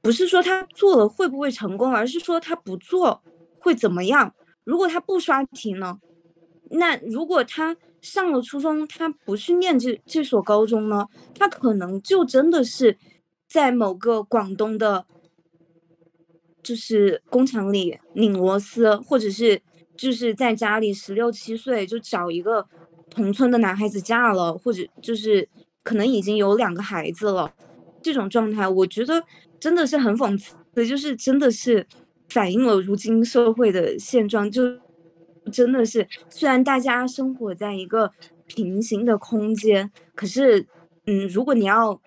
不是说他做了会不会成功，而是说他不做会怎么样。如果他不刷题呢，那如果他上了初中，他不去念这所高中呢，他可能就真的是在某个广东的就是工厂里拧螺丝，或者是就是在家里16、17岁就找一个同村的男孩子嫁了，或者就是可能已经有2个孩子了，这种状态我觉得真的是很讽刺，就是真的是反映了如今社会的现状。就真的是虽然大家生活在一个平行的空间，可是如果你要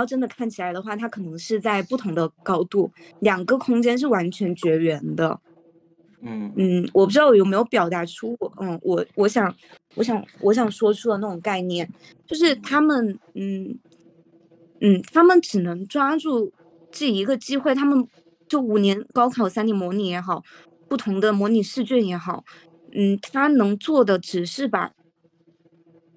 真的看起来的话，它可能是在不同的高度，2个空间是完全绝缘的。我不知道我有没有表达出我想说出的那种概念，就是他们他们只能抓住这一个机会，他们就5年高考3年模拟也好，不同的模拟试卷也好，他能做的只是把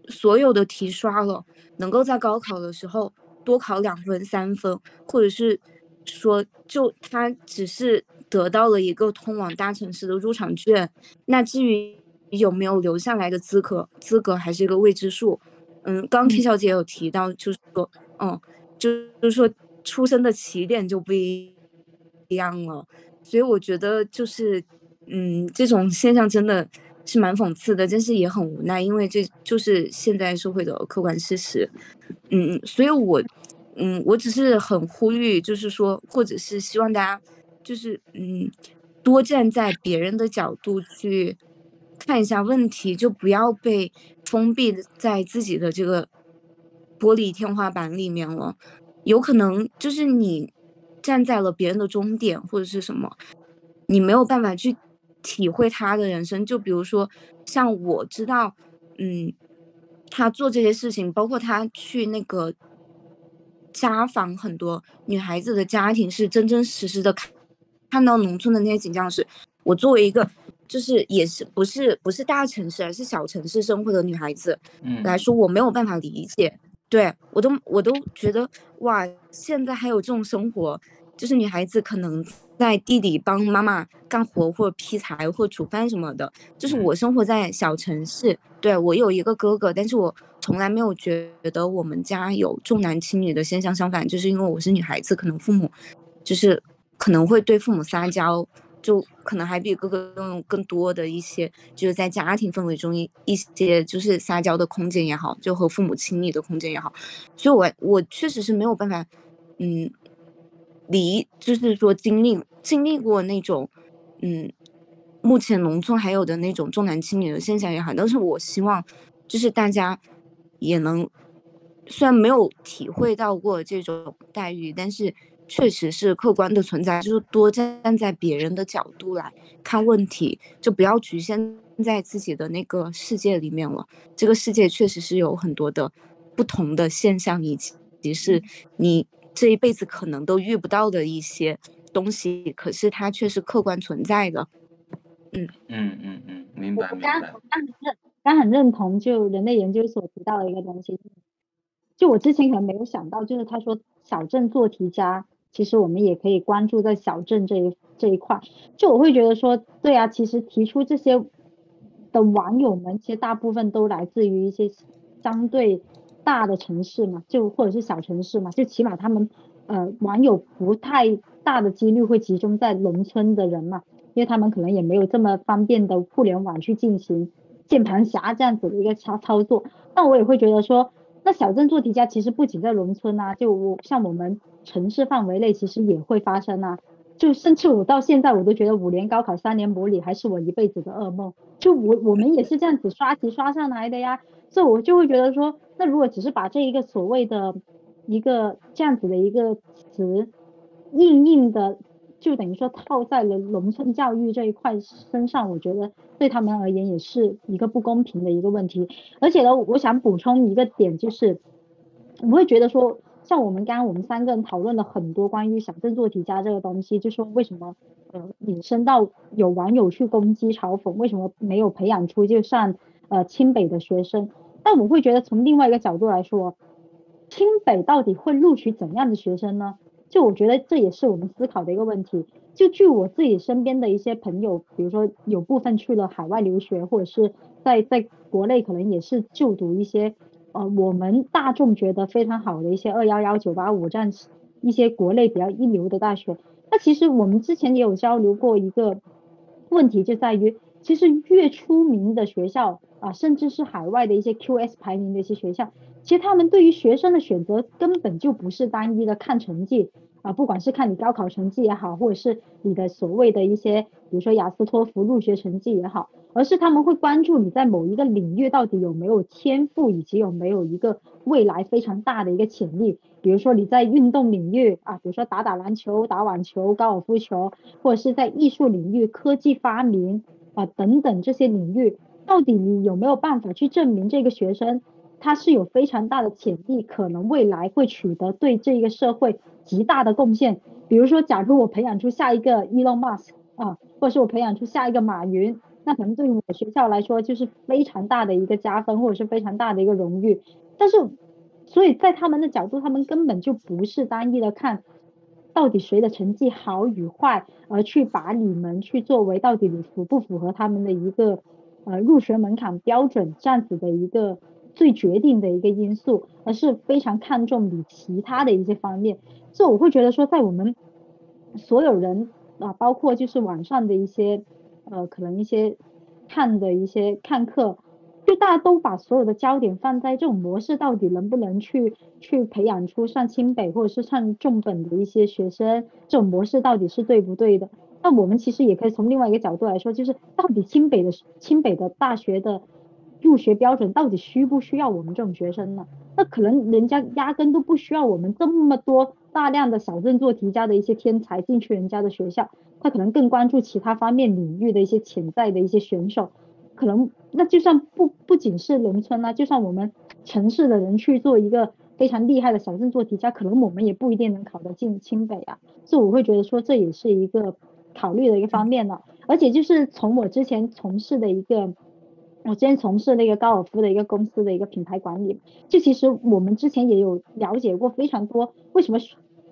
所有的题刷了，能够在高考的时候多考2分3分，或者是说就他只是得到了一个通往大城市的入场券，那至于有没有留下来的资格还是一个未知数。刚 K 小姐有提到，就是说出生的起点就不一样了，所以我觉得就是这种现象真的是蛮讽刺的，但是也很无奈，因为这就是现在社会的客观事实。所以我只是很呼吁，就是说，或者是希望大家就是多站在别人的角度去看一下问题，就不要被封闭在自己的这个玻璃天花板里面了。有可能就是你站在了别人的终点或者是什么，你没有办法去体会他的人生。就比如说像我知道他做这些事情，包括他去那个家访很多女孩子的家庭，是真真实实的看到农村的那些景象时，我作为一个就是也是不是大城市而是小城市生活的女孩子来说，我没有办法理解。对，我都觉得哇，现在还有这种生活，就是女孩子可能在地里帮妈妈干活或者劈柴或煮饭什么的。就是我生活在小城市，对，我有一个哥哥，但是我从来没有觉得我们家有重男轻女的现象，相反，就是因为我是女孩子，可能父母就是可能会对父母撒娇，就可能还比哥哥拥有更多的一些，就是在家庭氛围中一些就是撒娇的空间也好，就和父母亲密的空间也好。所以我确实是没有办法就是说经历过那种目前农村还有的那种重男轻女的现象也好，但是我希望就是大家也能，虽然没有体会到过这种待遇，但是确实是客观的存在，就是多站在别人的角度来看问题，就不要局限在自己的那个世界里面了。这个世界确实是有很多的不同的现象，以及是你这一辈子可能都遇不到的一些东西，可是它却是客观存在的。明白。刚很认同，就人类研究所提到的一个东西，就我之前可能没有想到，就是他说小镇做题家，其实我们也可以关注在小镇这一块。就我会觉得说，对啊，其实提出这些的网友们，其实大部分都来自于一些相对大的城市嘛，就或者是小城市嘛，就起码他们网友不太大的几率会集中在农村的人嘛，因为他们可能也没有这么方便的互联网去进行键盘侠这样子的一个操作。但我也会觉得说，那小镇做题家其实不仅在农村啊，就像我们城市范围内其实也会发生啊。就甚至我到现在我都觉得5年高考3年模拟还是我一辈子的噩梦。就我们也是这样子刷题刷上来的呀，所以我就会觉得说，那如果只是把这一个所谓的一个这样子的一个词硬的就等于说套在了农村教育这一块身上，我觉得对他们而言也是一个不公平的一个问题。而且呢，我想补充一个点，就是我会觉得说，像我们三个人讨论了很多关于小镇做题家这个东西，就说为什么引申到有网友去攻击嘲讽，为什么没有培养出就像清北的学生？但我会觉得从另外一个角度来说，清北到底会录取怎样的学生呢？就我觉得这也是我们思考的一个问题。就据我自己身边的一些朋友，比如说有部分去了海外留学，或者是在国内可能也是就读一些我们大众觉得非常好的一些211、985这样一些国内比较一流的大学。那其实我们之前也有交流过一个问题，就在于其实越出名的学校啊，甚至是海外的一些 QS 排名的一些学校，其实他们对于学生的选择根本就不是单一的看成绩啊，不管是看你高考成绩也好，或者是你的所谓的一些，比如说雅思托福入学成绩也好，而是他们会关注你在某一个领域到底有没有天赋，以及有没有一个未来非常大的一个潜力。比如说你在运动领域啊，比如说打篮球、打网球、高尔夫球，或者是在艺术领域、科技发明啊等等这些领域，到底你有没有办法去证明这个学生他是有非常大的潜力，可能未来会取得对这个社会极大的贡献。比如说，假如我培养出下一个 Elon Musk 啊，或者是我培养出下一个马云，那可能对于我学校来说就是非常大的一个加分，或者是非常大的一个荣誉。但是，所以在他们的角度，他们根本就不是单一的看到底谁的成绩好与坏，而去把你们去作为到底你符不符合他们的一个入学门槛标准这样子的一个最决定的一个因素，而是非常看重你其他的一些方面。所以我会觉得说，在我们所有人啊，包括就是网上的一些可能一些看课，就大家都把所有的焦点放在这种模式到底能不能去培养出上清北或者是上重本的一些学生，这种模式到底是对不对的？那我们其实也可以从另外一个角度来说，就是到底清北的大学的入学标准到底需不需要我们这种学生呢？那可能人家压根都不需要我们这么多大量的小镇做题家的一些天才进去人家的学校，他可能更关注其他方面领域的一些潜在的一些选手。可能那就算不仅是农村啊，就算我们城市的人去做一个非常厉害的小镇做题家，可能我们也不一定能考得进清北啊。所以我会觉得说这也是一个考虑的一个方面呢。而且就是从我之前从事的一个。我之前从事那个高尔夫的一个公司的一个品牌管理，就其实我们之前也有了解过非常多，为什么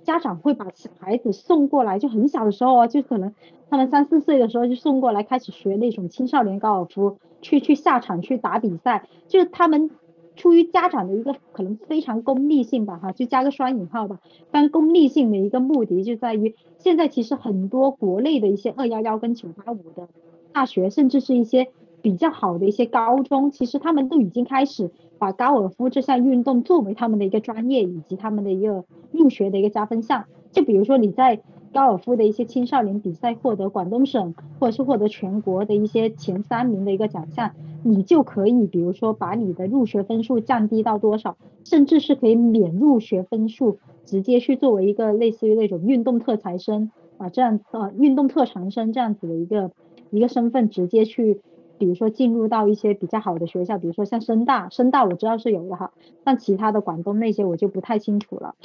家长会把小孩子送过来，就很小的时候啊，就可能他们3、4岁的时候就送过来开始学那种青少年高尔夫，去下场去打比赛，就是他们出于家长的一个可能非常功利性吧，哈，就加个双引号吧，非常功利性的一个目的就在于，现在其实很多国内的一些211跟985的大学，甚至是一些比较好的一些高中，其实他们都已经开始把高尔夫这项运动作为他们的一个专业以及他们的一个入学的一个加分项。就比如说你在高尔夫的一些青少年比赛获得广东省或者是获得全国的一些前3名的一个奖项，你就可以比如说把你的入学分数降低到多少，甚至是可以免入学分数，直接去作为一个类似于那种运动特才生啊这样运动特长生这样子的一个身份，直接去比如说进入到一些比较好的学校，比如说像深大我知道是有的哈，但其他的广东那些我就不太清楚了，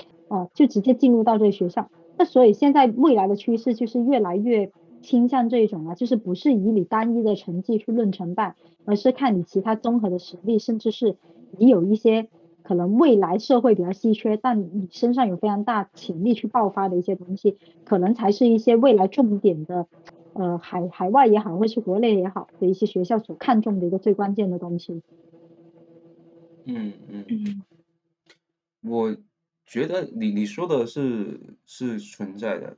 就直接进入到这个学校。那所以现在未来的趋势就是越来越倾向这种啊，就是不是以你单一的成绩去论成败，而是看你其他综合的实力，甚至是你有一些可能未来社会比较稀缺，但你身上有非常大潜力去爆发的一些东西，可能才是一些未来重点的海外也好，或是国内也好的一些学校所看重的一个最关键的东西。嗯嗯，我觉得你说的是存在的，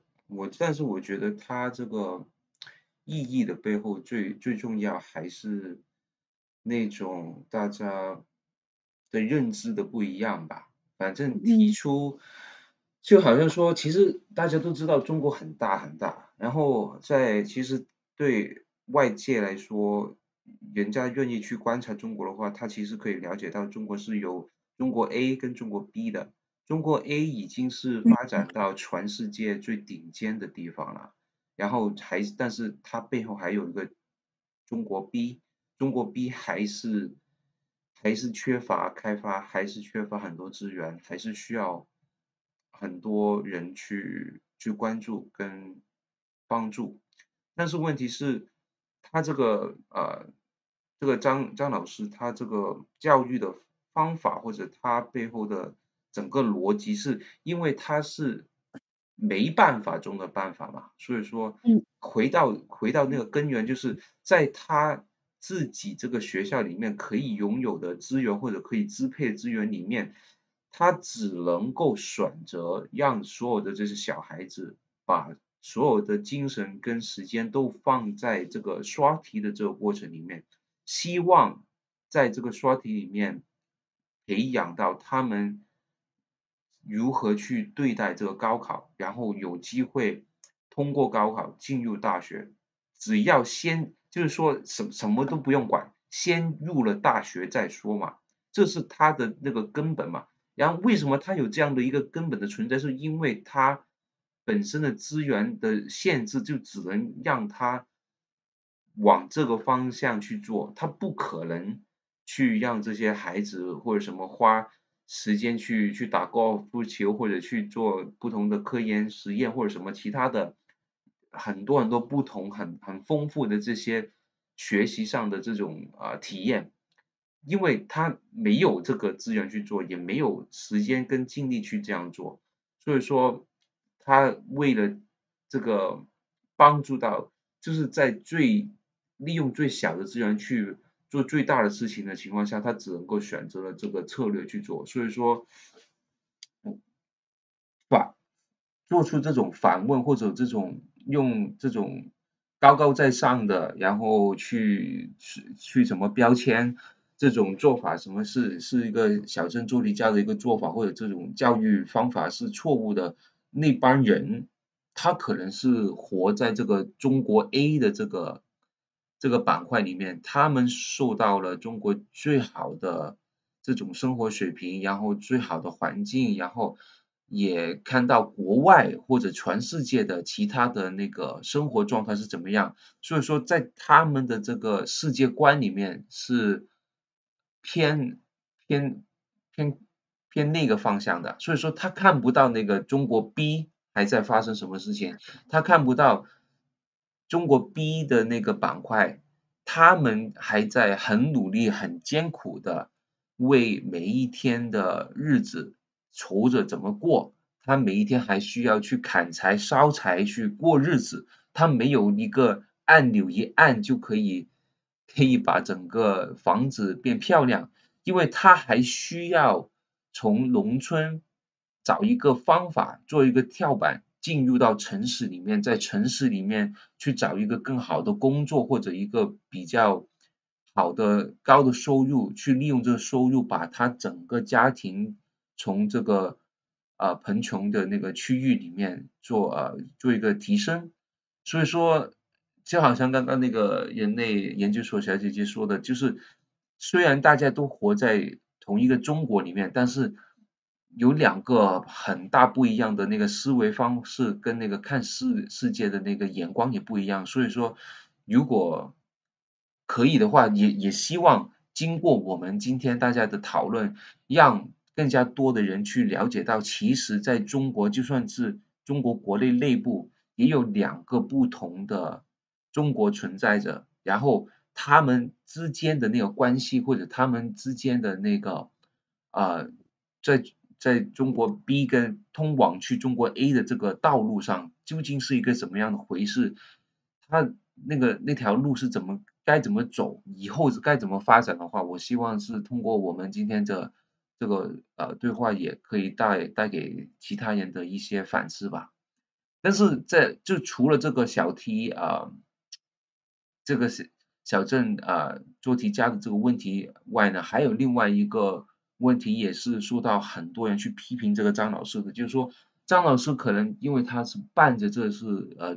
但是我觉得它这个意义的背后最重要还是那种大家的认知的不一样吧。反正提出就好像说，其实大家都知道中国很大很大，然后其实对外界来说，人家愿意去观察中国的话，他其实可以了解到中国是有中国 A 跟中国 B 的，中国 A 已经是发展到全世界最顶尖的地方了，然后但是它背后还有一个中国 B，中国 B 还是缺乏开发，还是缺乏很多资源，还是需要很多人去关注跟帮助。但是问题是，他这个张老师他这个教育的方法或者他背后的整个逻辑，是因为他是没办法中的办法嘛，所以说嗯回到那个根源，就是在他自己这个学校里面可以拥有的资源或者可以支配的资源里面，他只能够选择让所有的这些小孩子把所有的精神跟时间都放在这个刷题的这个过程里面，希望在这个刷题里面培养到他们如何去对待这个高考，然后有机会通过高考进入大学。只要就是说什么都不用管，先入了大学再说嘛，这是他的那个根本嘛。然后为什么他有这样的一个根本的存在，是因为他本身的资源的限制，就只能让他往这个方向去做，他不可能去让这些孩子或者什么花时间去打高尔夫球，或者去做不同的科研实验，或者什么其他的很多不同很丰富的这些学习上的这种体验，因为他没有这个资源去做，也没有时间跟精力去这样做，所以说他为了这个帮助到，就是在利用最小的资源去做最大的事情的情况下，他只能够选择了这个策略去做，所以说做出这种反问或者用这种高高在上的，然后去什么标签这种做法，什么是一个小镇做题家的一个做法，或者这种教育方法是错误的，那帮人他可能是活在这个中国 A 的这个板块里面，他们受到了中国最好的这种生活水平，然后最好的环境，然后也看到国外或者全世界的其他的那个生活状态是怎么样，所以说在他们的这个世界观里面是偏偏偏那个方向的，所以说他看不到那个中国 B 还在发生什么事情，他看不到中国 B 的那个板块，他们还在很努力、很艰苦的为每一天的日子愁着怎么过，他每一天还需要去砍柴、烧柴去过日子，他没有一个按钮一按就可以把整个房子变漂亮，因为他还需要从农村找一个方法，做一个跳板，进入到城市里面，在城市里面去找一个更好的工作，或者一个比较好的高的收入，去利用这个收入把他整个家庭从这个贫穷的那个区域里面做一个提升。所以说就好像刚刚那个人类研究所小姐姐说的，就是虽然大家都活在同一个中国里面，但是有两个很大不一样的那个思维方式跟那个看世界的那个眼光也不一样，所以说如果可以的话，也希望经过我们今天大家的讨论，让更加多的人去了解到，其实在中国就算是中国国内部也有两个不同的中国存在着，然后他们之间的那个关系或者他们之间的那个呃在中国 B 跟通往去中国 A 的这个道路上，究竟是一个什么样的回事？它那条路是该怎么走，以后该怎么发展的话，我希望是通过我们今天的这个对话，也可以带给其他人的一些反思吧。但是就除了这个小题这个小镇做题家的这个问题外呢，还有另外一个问题也是受到很多人去批评这个张老师的，就是说张老师可能因为他是办着这是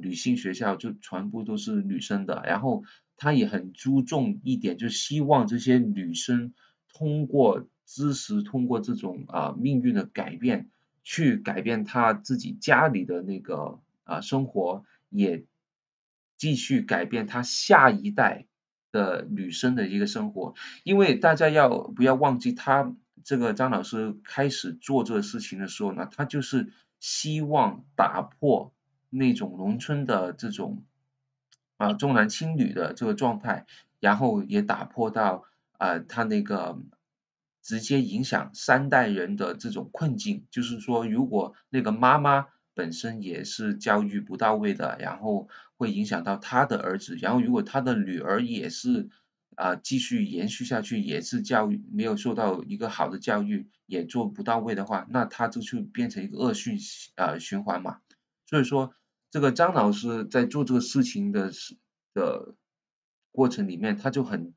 女性学校，就全部都是女生的，然后他也很注重一点，就希望这些女生通过知识，通过这种命运的改变，去改变他自己家里的那个生活，也继续改变他下一代的女生的一个生活。因为大家不要忘记，他这个张老师开始做这个事情的时候呢，他就是希望打破那种农村的这种重男轻女的这个状态，然后也打破到他那个直接影响3代人的这种困境。就是说，如果那个妈妈本身也是教育不到位的，然后会影响到他的儿子，然后如果他的女儿也是继续延续下去，也是教育没有受到一个好的教育，也做不到位的话，那他就变成一个恶性循环嘛。所以说这个张老师在做这个事情的过程里面，他就很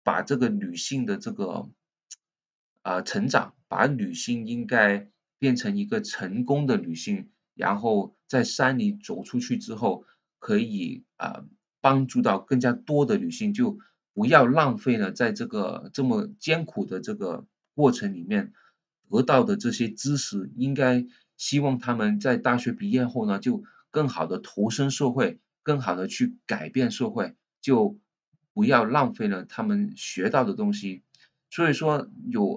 把这个女性的这个成长，把女性应该变成一个成功的女性，然后在山里走出去之后，可以帮助到更加多的女性，就不要浪费了在这个这么艰苦的这个过程里面得到的这些知识，应该希望他们在大学毕业后呢，就更好的投身社会，更好的去改变社会，就不要浪费了他们学到的东西。所以说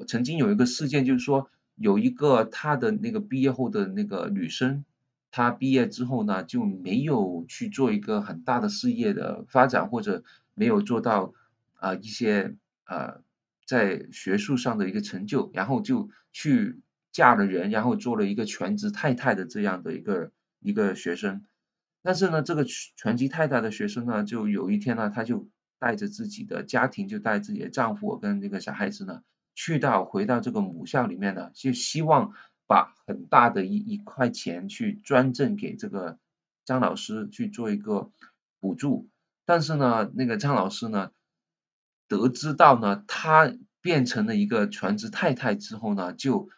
曾经有一个事件，就是说有一个他的那个毕业后的那个女生，她毕业之后呢，就没有去做一个很大的事业的发展，或者没有做到一些在学术上的一个成就，然后就去嫁了人，然后做了一个全职太太的这样的一个学生。但是呢，这个全职太太的学生呢，就有一天呢，她就带着自己的家庭，就带自己的丈夫跟这个小孩子呢，回到这个母校里面呢，就希望把很大的一块钱去专赠给这个张老师去做一个补助。但是呢，那个张老师呢，得知到呢，他变成了一个全职太太之后呢，就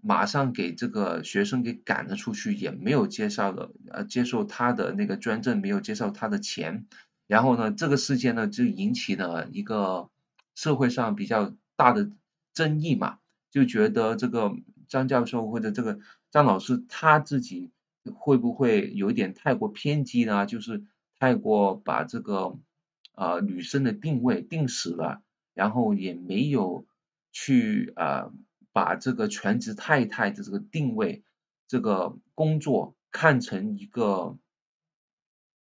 马上给这个学生给赶了出去，也没有接受他的那个捐赠，没有接受他的钱。然后呢，这个事件呢就引起了一个社会上比较大的争议嘛，就觉得这个张教授或者这个张老师他自己会不会有一点太过偏激呢？就是太过把这个女生的定位定死了，然后也没有去把这个全职太太的这个定位，这个工作看成一个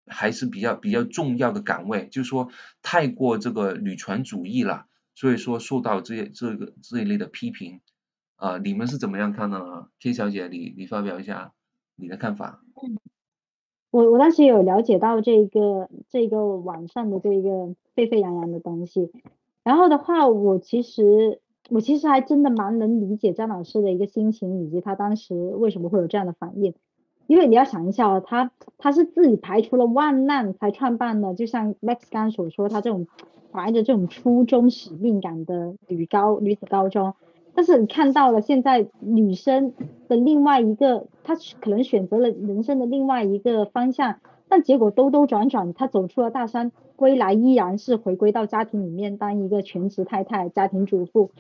还是比较重要的岗位，就是说太过这个女权主义了，所以说受到这一类的批评。你们是怎么样看的呢？K 小姐，你发表一下你的看法。我当时有了解到这个网上的这个沸沸扬扬的东西，然后的话，我其实还真的蛮能理解张老师的一个心情，以及他当时为什么会有这样的反应。因为你要想一下哦，他是自己排除了万难才创办的，就像 Max 刚刚所说，他这种怀着这种初衷使命感的女子高中。但是你看到了现在女生的另外一个，她可能选择了人生的另外一个方向，但结果兜兜转转，她走出了大山，归来依然是回归到家庭里面当一个全职太太、家庭主妇。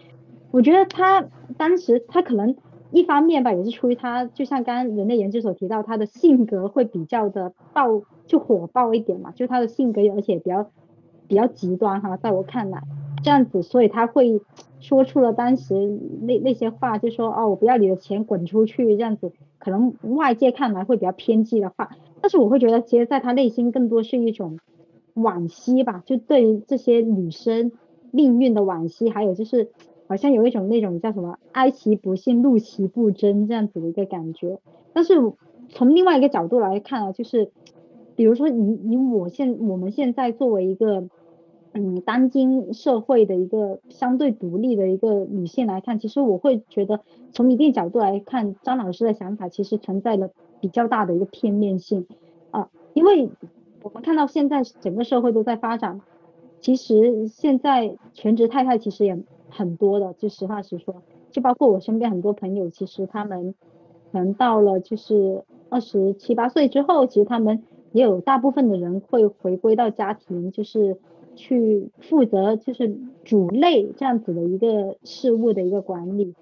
我觉得她当时她可能一方面吧，也是出于她就像刚刚人类研究所提到，她的性格会比较的就火爆一点嘛，就她的性格而且比较极端哈，在我看来。这样子，所以他会说出了当时那些话，就说哦，我不要你的钱，滚出去，这样子，可能外界看来会比较偏激的话，但是我会觉得，其实在他内心更多是一种惋惜吧，就对于这些女生命运的惋惜，还有就是好像有一种那种叫什么哀其不幸，怒其不争这样子的一个感觉。但是从另外一个角度来看啊，就是比如说我们现在作为一个当今社会的一个相对独立的一个女性来看，其实我会觉得从一定角度来看，张老师的想法其实存在了比较大的一个片面性因为我们看到现在整个社会都在发展，其实现在全职太太其实也很多的，就实话实说，就包括我身边很多朋友，其实他们可能到了就是27、8岁之后，其实他们也有大部分的人会回归到家庭，就是去负责就是主内这样子的一个事务的一个管理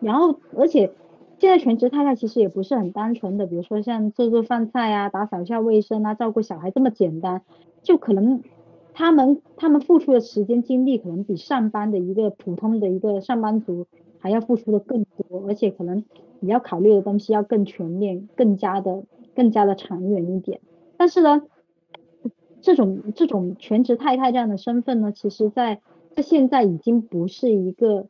然后而且现在全职太太其实也不是很单纯的，比如说像做饭菜啊、打扫一下卫生啊、照顾小孩这么简单，就可能他们付出的时间精力可能比上班的一个普通的一个上班族还要付出的更多，而且可能你要考虑的东西要更全面、更加的长远一点。但是呢，这种全职太太这样的身份呢，其实在现在已经不是一个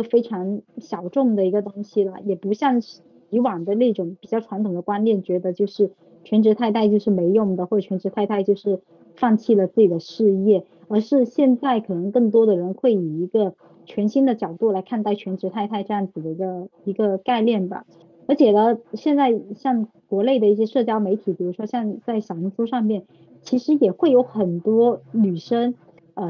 非常小众的一个东西了，也不像是以往的那种比较传统的观念，觉得就是全职太太就是没用的，或者全职太太就是放弃了自己的事业，而是现在可能更多的人会以一个全新的角度来看待全职太太这样子的一个概念吧。而且呢，现在像国内的一些社交媒体，比如说像在小红书上面，其实也会有很多女生，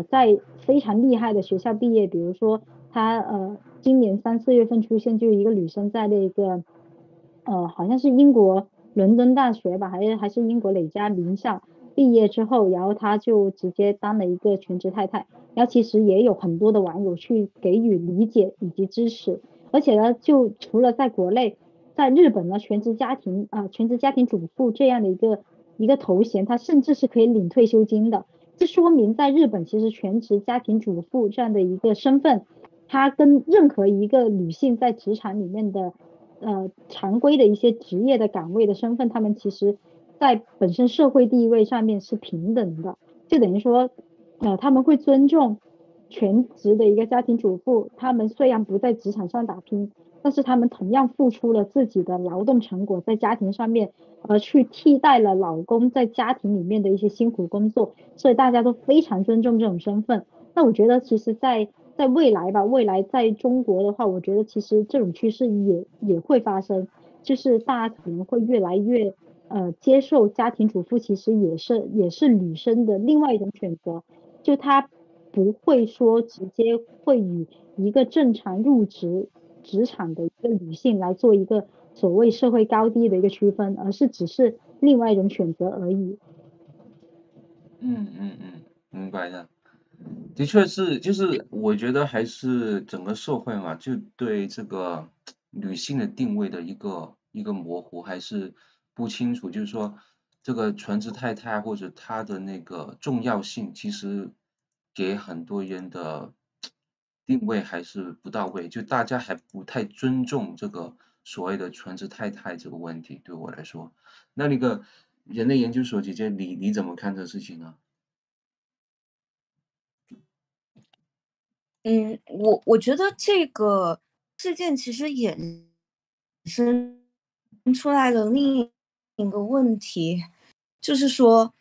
在非常厉害的学校毕业，比如说她今年3、4月份出现，就一个女生在那个好像是英国伦敦大学吧，还是英国哪家名校毕业之后，然后她就直接当了一个全职太太，然后其实也有很多的网友去给予理解以及支持，而且呢，就除了在国内，在日本呢，全职家庭主妇这样的一个头衔，它甚至是可以领退休金的。这说明在日本，其实全职家庭主妇这样的一个身份，它跟任何一个女性在职场里面的常规的一些职业的岗位的身份，他们其实在本身社会地位上面是平等的，就等于说，他们会尊重全职的一个家庭主妇，他们虽然不在职场上打拼，但是他们同样付出了自己的劳动成果在家庭上面，去替代了老公在家庭里面的一些辛苦工作，所以大家都非常尊重这种身份。那我觉得其实在未来吧，未来在中国的话，我觉得其实这种趋势也会发生，就是大家可能会越来越接受家庭主妇其实也是女生的另外一种选择，就她不会说直接会与一个正常入职场的一个女性来做一个所谓社会高低的一个区分，而是只是另外一种选择而已。明白的。的确是，就是我觉得还是整个社会嘛，就对这个女性的定位的一个模糊，还是不清楚。就是说，这个全职太太或者她的那个重要性，其实给很多人的定位还是不到位，就大家还不太尊重这个所谓的全职太太这个问题。对我来说，那个人类研究所姐姐，你怎么看这事情呢？我觉得这个事件其实衍生出来了另一个问题，就是说，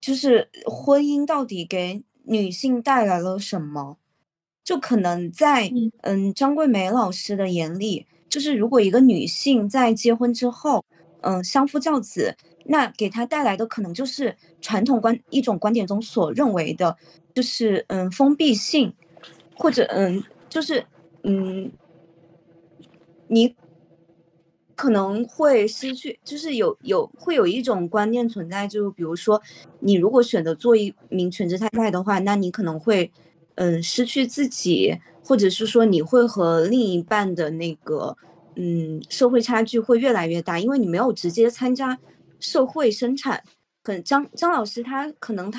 就是婚姻到底给女性带来了什么？就可能在嗯张桂梅老师的眼里，就是如果一个女性在结婚之后，相夫教子，那给她带来的可能就是传统一种观点中所认为的，就是封闭性，或者就是嗯，你可能会失去，就是会有一种观念存在，就比如说，你如果选择做一名全职太太的话，那你可能会失去自己，或者是说你会和另一半的那个社会差距会越来越大，因为你没有直接参加社会生产。可能张老师他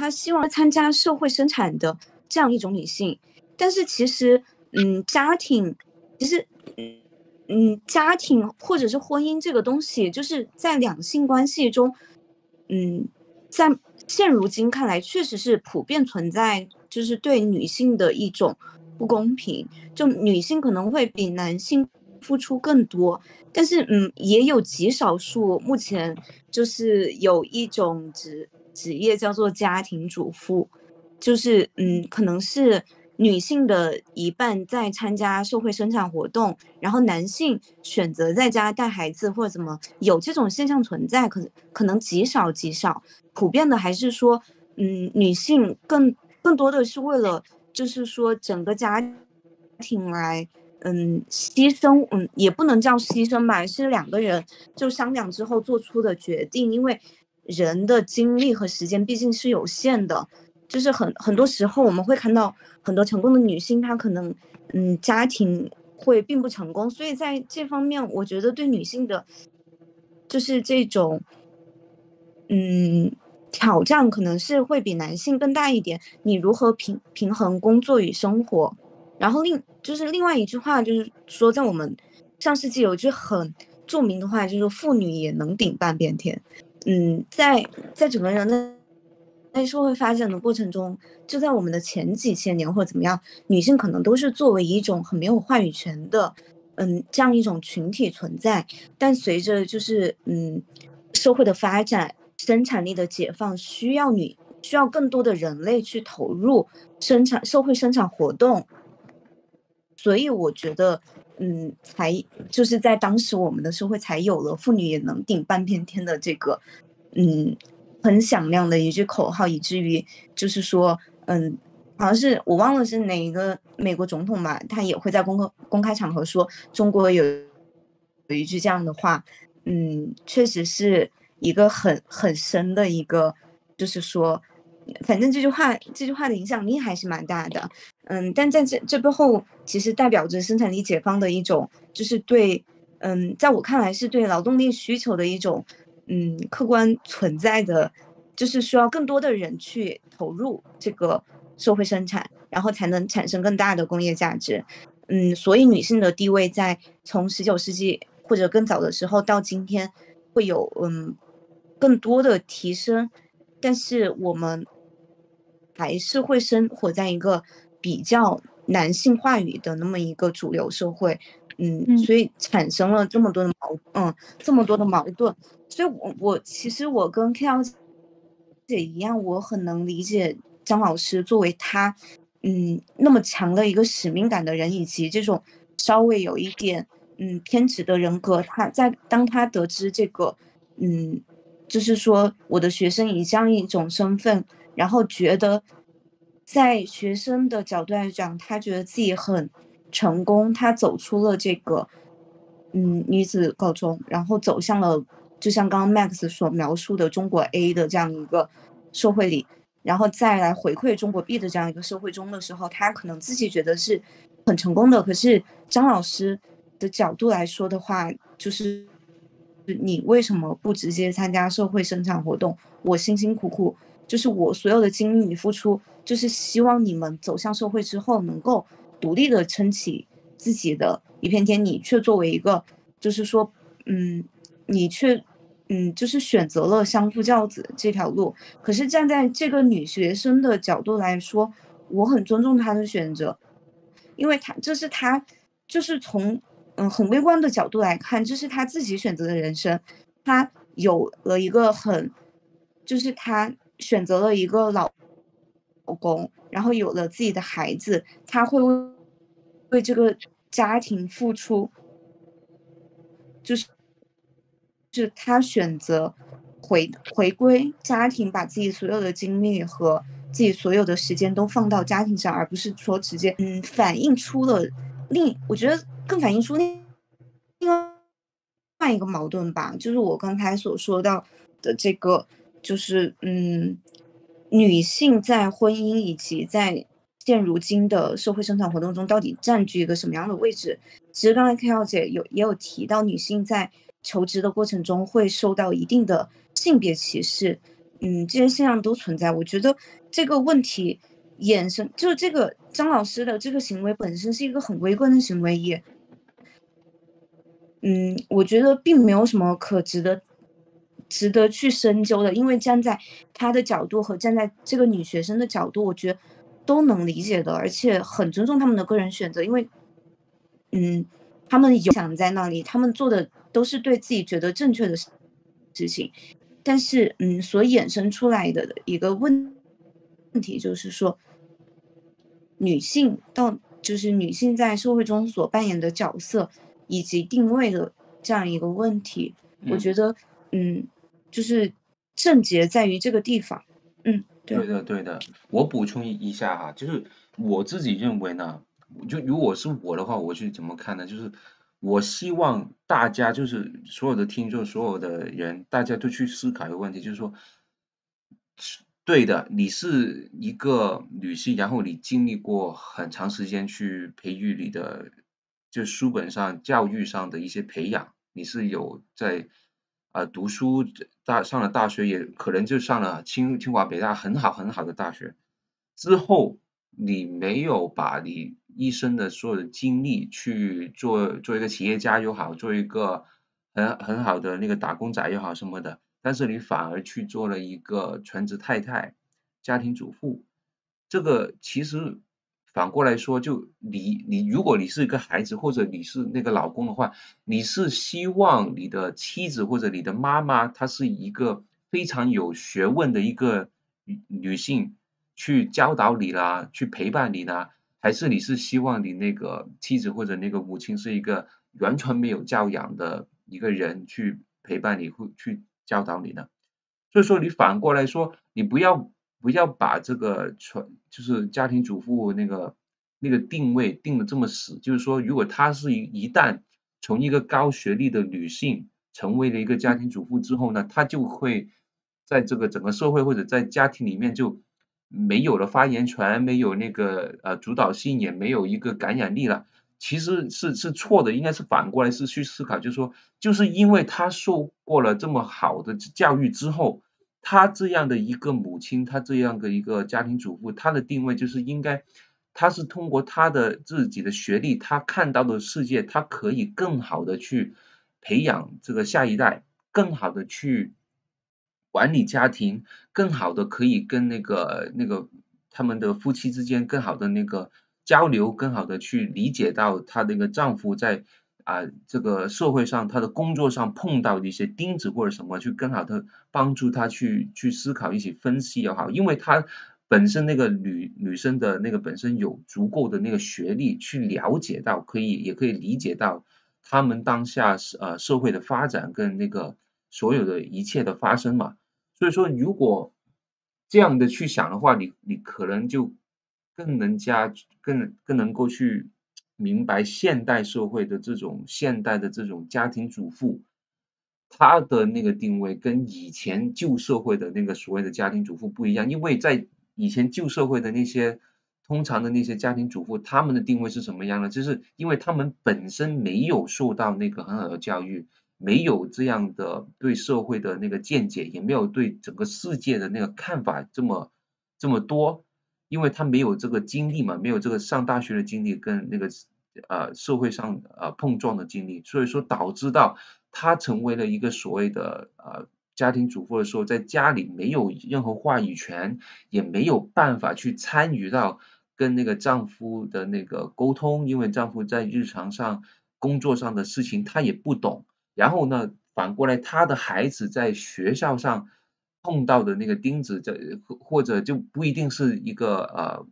希望参加社会生产的这样一种女性，但是其实家庭其实家庭或者是婚姻这个东西，就是在两性关系中，嗯，在现如今看来，确实是普遍存在，就是对女性的一种不公平。就女性可能会比男性付出更多，但是也有极少数，目前就是有一种职业叫做家庭主妇，就是可能是女性的一半在参加社会生产活动，然后男性选择在家带孩子或者怎么，有这种现象存在，可能极少极少，普遍的还是说，女性更多的是为了就是说整个家庭来。牺牲，也不能叫牺牲吧，是两个人就商量之后做出的决定，因为人的精力和时间毕竟是有限的，就是很多时候我们会看到很多成功的女性，她可能家庭会并不成功，所以在这方面，我觉得对女性的，就是这种，挑战可能是会比男性更大一点。你如何平衡工作与生活？然后就是另外一句话就是说，在我们上世纪有一句很著名的话，就是妇女也能顶半边天。在整个人类社会发展的过程中，就在我们的前几千年或者怎么样，女性可能都是作为一种很没有话语权的，这样一种群体存在。但随着就是社会的发展，生产力的解放，需要更多的人类去投入社会生产活动，所以我觉得，才就是在当时我们的社会才有了妇女也能顶半边天的这个，很响亮的一句口号，以至于就是说，好像是我忘了是哪一个美国总统吧，他也会在公开场合说中国有一句这样的话，确实是一个很深的一个，就是说，反正这句话的影响力还是蛮大的。但在这背后，其实代表着生产力解放的一种，就是对，在我看来是对劳动力需求的一种，客观存在的，就是需要更多的人去投入这个社会生产，然后才能产生更大的工业价值。所以女性的地位在从19世纪或者更早的时候到今天会有更多的提升，但是我们还是会生活在一个比较男性话语的那么一个主流社会，所以产生了这么多的矛盾，所以其实我跟 K L 姐一样，我很能理解张老师作为他那么强的一个使命感的人，以及这种稍微有一点偏执的人格，当他得知这个就是说我的学生以这样一种身份。然后觉得，在学生的角度来讲，他觉得自己很成功，他走出了这个女子高中，然后走向了就像刚刚 Max 所描述的中国 A 的这样一个社会里，然后再来回馈中国 B 的这样一个社会中的时候，他可能自己觉得是很成功的。可是张老师的角度来说的话，就是你为什么不直接参加社会生产活动？我辛辛苦苦。就是我所有的精力与付出，就是希望你们走向社会之后，能够独立的撑起自己的一片天。你却作为一个，就是说，你却，就是选择了相夫教子这条路。可是站在这个女学生的角度来说，我很尊重她的选择，因为她就是从很微观的角度来看，这是她自己选择的人生，她有了一个就是她选择了一个老公，然后有了自己的孩子，她会为这个家庭付出，就是她选择回归家庭，把自己所有的精力和自己所有的时间都放到家庭上，而不是说直接反映出了我觉得更反映出另外一个矛盾吧，就是我刚才所说到的这个，就是女性在婚姻以及在现如今的社会生产活动中到底占据一个什么样的位置？其实刚才 K 姐也有提到，女性在求职的过程中会受到一定的性别歧视，这些现象都存在。我觉得这个问题衍生，就是这个张老师的这个行为本身是一个很微观的行为，也我觉得并没有什么可值得去深究的，因为站在他的角度和站在这个女学生的角度，我觉得都能理解的，而且很尊重他们的个人选择，因为他们有想在那里，他们做的都是对自己觉得正确的事情，但是所衍生出来的一个问题就是说，就是女性在社会中所扮演的角色以及定位的这样一个问题，我觉得就是症结在于这个地方。对。对的，对的，我补充一下哈，就是我自己认为呢，就如果是我的话，我去怎么看呢？就是我希望大家就是所有的听众，所有的人，大家都去思考一个问题，就是说，对的，你是一个女性，然后你经历过很长时间去培育你的就书本上教育上的一些培养，你是有在读书上了大学，也可能就上了清华北大很好的大学之后，你没有把你一生的所有的精力去做一个企业家又好，做一个很好的那个打工仔又好什么的，但是你反而去做了一个全职太太、家庭主妇，这个其实反过来说，就你如果你是一个孩子，或者你是那个老公的话，你是希望你的妻子或者你的妈妈，她是一个非常有学问的一个女性，去教导你啦，去陪伴你啦，还是你是希望你那个妻子或者那个母亲是一个完全没有教养的一个人去陪伴你，会去教导你呢？所以说你反过来说，你不要把这个就是家庭主妇那个定位定的这么死，就是说如果她是一旦从一个高学历的女性成为了一个家庭主妇之后呢，她就会在这个整个社会或者在家庭里面就没有了发言权，没有那个主导性，也没有一个感染力了。其实是错的，应该是反过来是去思考，就是说，就是因为她受过了这么好的教育之后，她这样的一个母亲，她这样的一个家庭主妇，她的定位就是应该，她是通过她的自己的学历，她看到的世界，她可以更好的去培养这个下一代，更好的去管理家庭，更好的可以跟那个他们的夫妻之间更好的那个交流，更好的去理解到她那个丈夫在这个社会上他的工作上碰到的一些钉子或者什么，去更好的帮助他去思考一起分析也好，因为他本身那个女生的那个本身有足够的那个学历去了解到，也可以理解到他们当下社会的发展跟那个所有的一切的发生嘛。所以说如果这样的去想的话，你可能就更能够去明白现代社会的现代的这种家庭主妇，她的那个定位跟以前旧社会的那个所谓的家庭主妇不一样，因为在以前旧社会的那些通常的那些家庭主妇，他们的定位是什么样呢？就是因为他们本身没有受到那个很好的教育，没有这样的对社会的那个见解，也没有对整个世界的那个看法这么多，因为他没有这个经历嘛，没有这个上大学的经历跟那个社会上碰撞的经历，所以说导致到他成为了一个所谓的家庭主妇的时候，在家里没有任何话语权，也没有办法去参与到跟那个丈夫的那个沟通，因为丈夫在日常上工作上的事情他也不懂，然后呢，反过来他的孩子在学校上碰到的那个钉子，或者就不一定是一个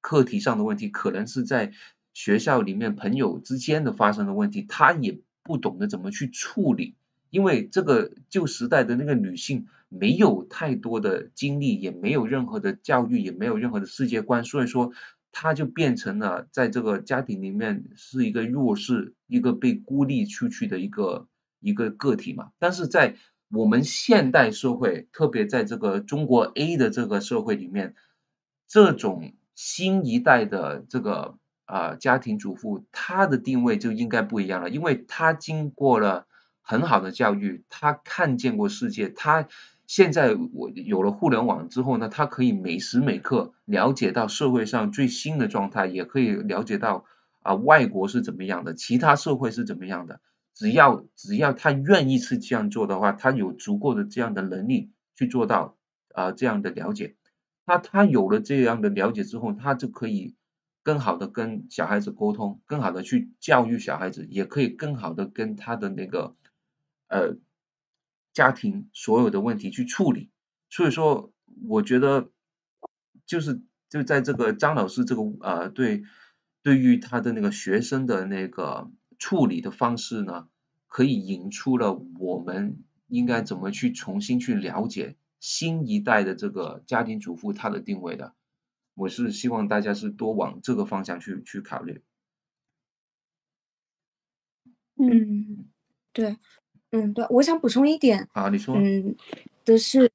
课题上的问题，可能是在学校里面朋友之间的发生的问题，他也不懂得怎么去处理，因为这个旧时代的那个女性没有太多的经历，也没有任何的教育，也没有任何的世界观，所以说她就变成了在这个家庭里面是一个弱势，一个被孤立出去的一个个体嘛。但是在我们现代社会，特别在这个中国 A 的这个社会里面，这种新一代的这个家庭主妇，她的定位就应该不一样了，因为她经过了很好的教育，她看见过世界，她现在我有了互联网之后呢，她可以每时每刻了解到社会上最新的状态，也可以了解到外国是怎么样的，其他社会是怎么样的。只要他愿意是这样做的话，他有足够的这样的能力去做到这样的了解。他有了这样的了解之后，他就可以更好的跟小孩子沟通，更好的去教育小孩子，也可以更好的跟他的那个呃家庭所有的问题去处理。所以说，我觉得就在这个张老师这个对于他的那个学生的那个处理的方式呢，可以引出了我们应该怎么去重新去了解新一代的这个家庭主妇她的定位的。我是希望大家是多往这个方向去考虑。嗯，对，对，我想补充一点，好，你说。嗯，的是，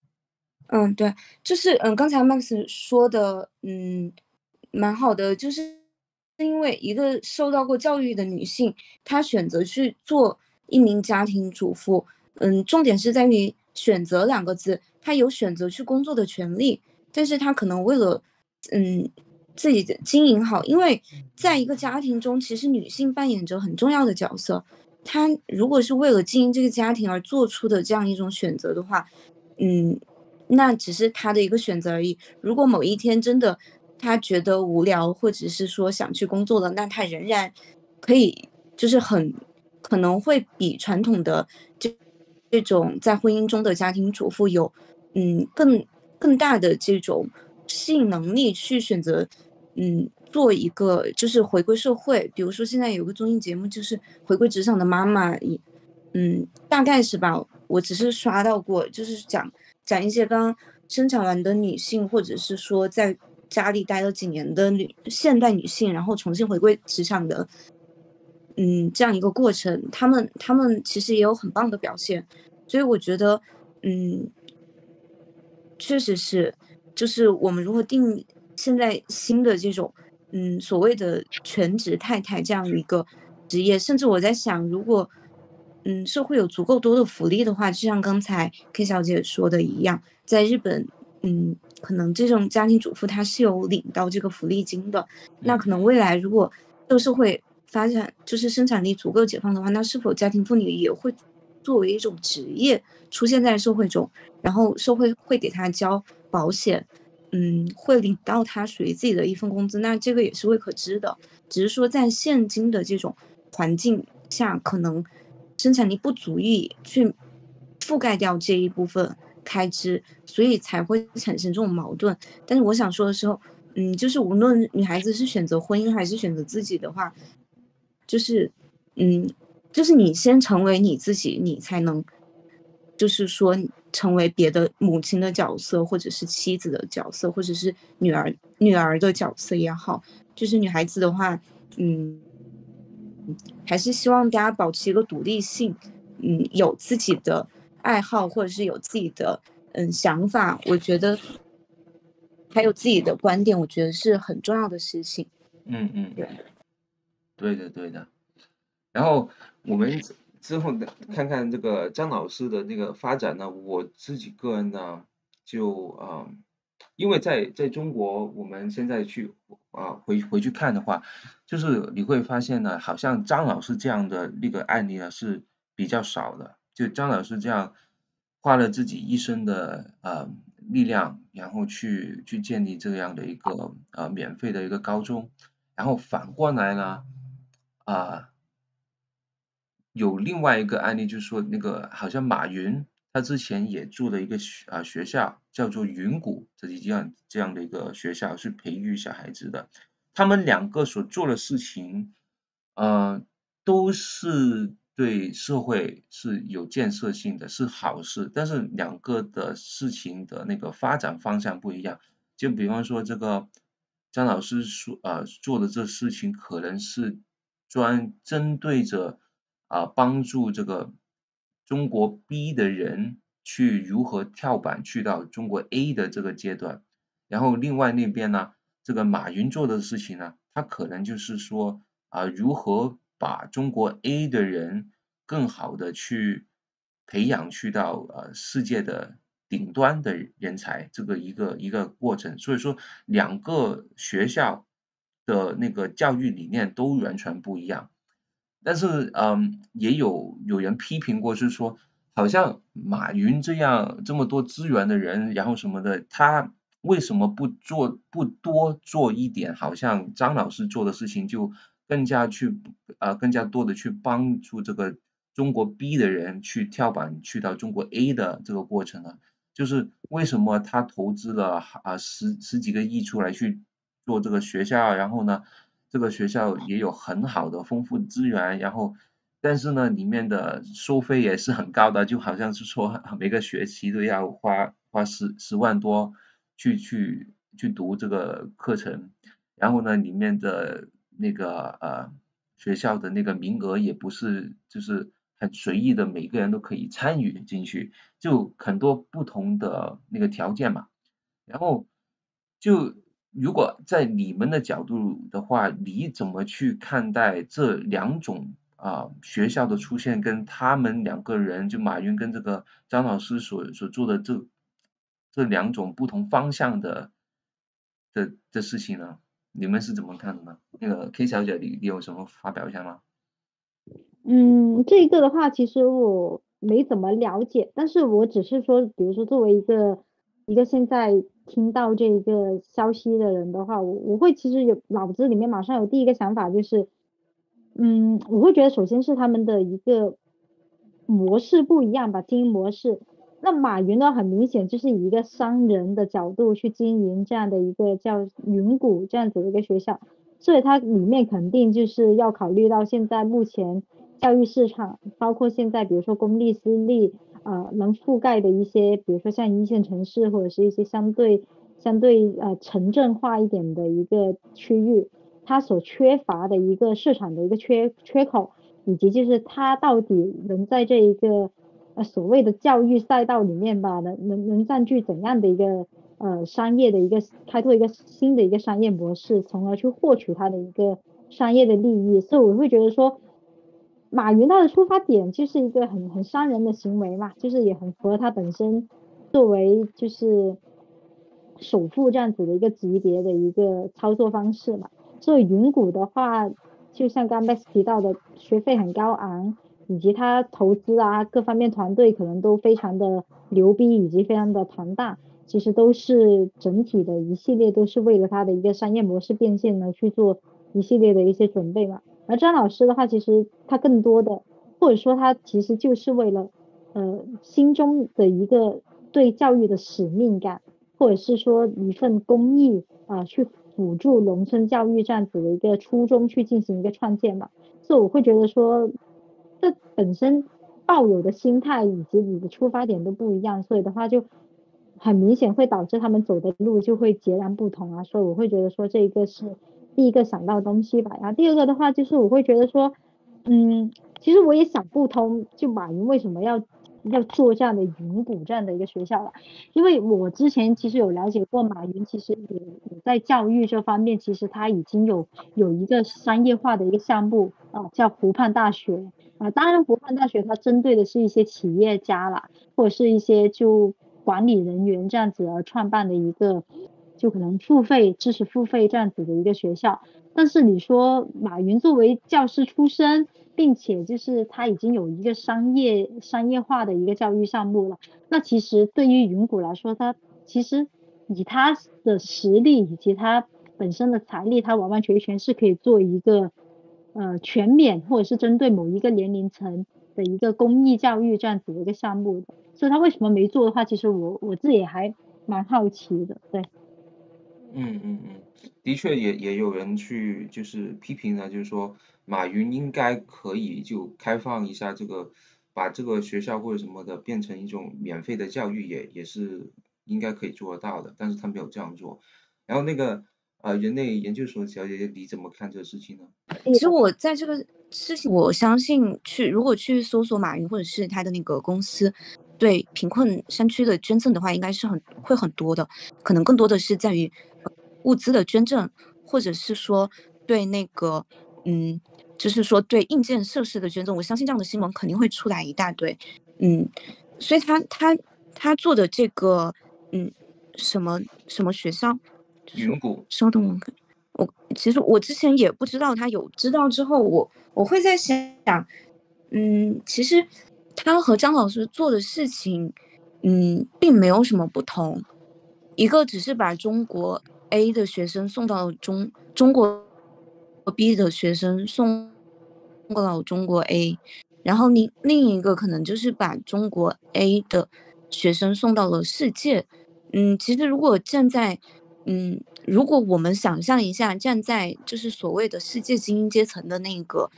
对，就是刚才 Max 说的，蛮好的，就是因为一个受到过教育的女性，她选择去做一名家庭主妇，重点是在于选择两个字，她有选择去工作的权利，但是她可能为了，嗯，自己的经营好，因为在一个家庭中，其实女性扮演着很重要的角色。她如果是为了经营这个家庭而做出的这样一种选择的话，嗯，那只是她的一个选择而已。如果某一天真的她觉得无聊，或者是说想去工作了，那她仍然可以，就是可能会比传统的这种在婚姻中的家庭主妇有更大的这种适应能力去选择做一个就是回归社会。比如说现在有个综艺节目就是回归职场的妈妈，大概是吧，我只是刷到过，就是讲一些刚生产完的女性，或者是说在家里待了几年的现代女性，然后重新回归职场的，这样一个过程，她们其实也有很棒的表现，所以我觉得，嗯，确实是，就是我们如何定义现在新的这种，所谓的全职太太这样一个职业，甚至我在想，如果，社会有足够多的福利的话，就像刚才 K 小姐说的一样，在日本，可能这种家庭主妇她是有领到这个福利金的，那可能未来如果这个社会发展就是生产力足够解放的话，那是否家庭妇女也会作为一种职业出现在社会中？然后社会会给他交保险，会领到他属于自己的一份工资，那这个也是未可知的。只是说在现今的这种环境下，可能生产力不足以去覆盖掉这一部分开支，所以才会产生这种矛盾。但是我想说的时候，就是无论女孩子是选择婚姻还是选择自己的话，就是，嗯，就是你先成为你自己，你才能，就是说成为别的母亲的角色，或者是妻子的角色，或者是女儿的角色也好。就是女孩子的话，嗯，还是希望大家保持一个独立性，有自己的爱好，或者是有自己的想法，我觉得还有自己的观点，我觉得是很重要的事情。嗯嗯，对。对的对的。然后我们之后的看看这个张老师的那个发展呢，我自己个人呢就因为在中国，我们现在去回去看的话，就是你会发现呢，好像张老师这样的那个案例呢是比较少的，就张老师这样花了自己一生的力量，然后去建立这样的一个免费的一个高中，然后反过来呢。啊、有另外一个案例，就是说那个好像马云他之前也做了一个学校，叫做云谷，这样的一个学校是培育小孩子的。他们两个所做的事情，都是对社会是有建设性的，是好事。但是两个的事情的那个发展方向不一样。就比方说这个张老师做的这事情，可能是针对着帮助这个中国 B 的人去如何跳板去到中国 A 的这个阶段，然后另外那边呢，这个马云做的事情呢，他可能就是说如何把中国 A 的人更好的去培养去到世界的顶端的人才，这个一个过程。所以说两个学校的那个教育理念都完全不一样。但是也有人批评过，是说好像马云这么多资源的人，然后什么的，他为什么不多做一点，好像张老师做的事情，就更加多的去帮助这个中国 B 的人去跳板去到中国 A 的这个过程呢？就是为什么他投资了十几个亿出来去做这个学校，然后呢？这个学校也有很好的丰富资源，然后但是呢，里面的收费也是很高的，就好像是说每个学期都要花十万多去读这个课程，然后呢，里面的那个学校的那个名额也不是就是很随意的，每个人都可以参与进去，就很多不同的那个条件嘛，然后就如果在你们的角度的话，你怎么去看待这两种学校的出现，跟他们两个人，就马云跟这个张老师所做的这两种不同方向的事情呢？你们是怎么看的呢？那个 K 小姐，你有什么发表一下吗？这个的话，其实我没怎么了解，但是我只是说，比如说作为一个现在听到这个消息的人的话，我会其实脑子里面马上有第一个想法就是，我会觉得首先是他们的一个模式不一样吧，经营模式。那马云呢，很明显就是以一个商人的角度去经营这样的一个叫云谷这样子的一个学校，所以它里面肯定就是要考虑到现在目前教育市场，包括现在比如说公立私立能覆盖的一些，比如说像一线城市或者是一些相对城镇化一点的一个区域，它所缺乏的一个市场的一个缺口，以及就是它到底能在这一个所谓的教育赛道里面吧，能占据怎样的一个商业的一个开拓一个新的一个商业模式，从而去获取它的一个商业的利益。所以我会觉得说，马云他的出发点就是一个很商人的行为嘛，就是也很符合他本身作为就是首富这样子的一个级别的一个操作方式嘛。所以云谷的话，就像刚 Max 提到的，学费很高昂，以及他投资各方面团队可能都非常的牛逼，以及非常的庞大，其实都是整体的一系列都是为了他的一个商业模式变现呢去做一系列的一些准备嘛。而张老师的话，其实他更多的，或者说他其实就是为了心中的一个对教育的使命感，或者是说一份公益去辅助农村教育这样子的一个初衷去进行一个创建嘛。所以我会觉得说，这本身抱有的心态以及你的出发点都不一样，所以的话就很明显会导致他们走的路就会截然不同啊。所以我会觉得说这个是第一个想到的东西吧。然后第二个的话就是我会觉得说，其实我也想不通，就马云为什么要做这样的云谷这样的一个学校了。因为我之前其实有了解过，马云其实也在教育这方面，其实他已经有一个商业化的一个项目叫湖畔大学当然湖畔大学它针对的是一些企业家啦，或者是一些就管理人员这样子而创办的一个，就可能知识付费这样子的一个学校。但是你说马云作为教师出身，并且就是他已经有一个商业化的一个教育项目了。那其实对于云谷来说，他其实以他的实力以及他本身的财力，他完完全全是可以做一个全免或者是针对某一个年龄层的一个公益教育这样子的一个项目的。所以他为什么没做的话，其实我自己也还蛮好奇的，对。的确也有人去就是批评呢，就是说马云应该可以就开放一下这个，把这个学校或者什么的变成一种免费的教育也是应该可以做得到的，但是他没有这样做。然后那个人类研究所小姐姐，你怎么看这个事情呢？其实我在这个事情，我相信如果去搜索马云或者是他的那个公司对贫困山区的捐赠的话，应该是会很多的，可能更多的是在于物资的捐赠，或者是说对那个就是说对硬件设施的捐赠。我相信这样的新闻肯定会出来一大堆，所以他做的这个什么学校，云谷。稍等其实我之前也不知道，他有知道之后，我会在想，其实他和张老师做的事情，并没有什么不同，一个只是把中国 A 的学生送到中国 B 的学生送到中国 A，然后另一个可能就是把中国 A 的学生送到了世界。其实如果站在如果我们想象一下，站在就是所谓的世界精英阶层的那个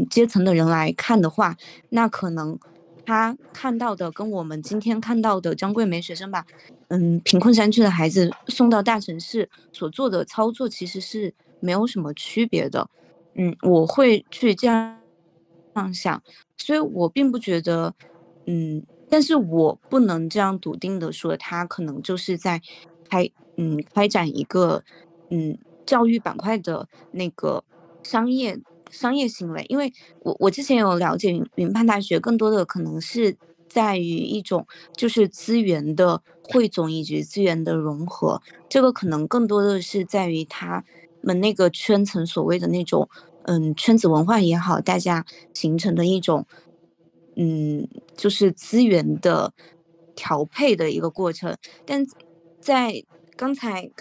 阶层的人来看的话，那可能他看到的跟我们今天看到的张桂梅学生把贫困山区的孩子送到大城市所做的操作其实是没有什么区别的。我会去这样想，所以我并不觉得但是我不能这样笃定的说他可能就是在开展一个教育板块的那个商业行为。因为我之前有了解云畔大学更多的可能是在于一种就是资源的汇总以及资源的融合，这个可能更多的是在于他们那个圈层所谓的那种圈子文化也好，大家形成的一种就是资源的调配的一个过程。但在刚才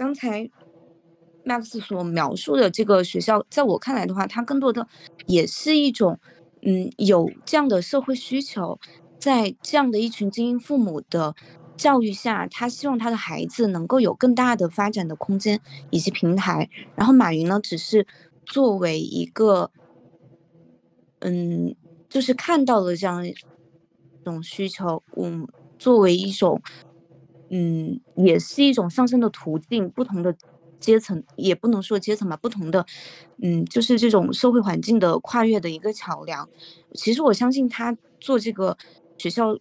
Max 所描述的这个学校，在我看来的话，它更多的也是一种有这样的社会需求，在这样的一群精英父母的教育下，他希望他的孩子能够有更大的发展的空间以及平台。然后马云呢，只是作为一个就是看到了这样一种需求，作为一种也是一种上升的途径，不同的阶层也不能说阶层吧，不同的就是这种社会环境的跨越的一个桥梁。其实我相信他做这个学校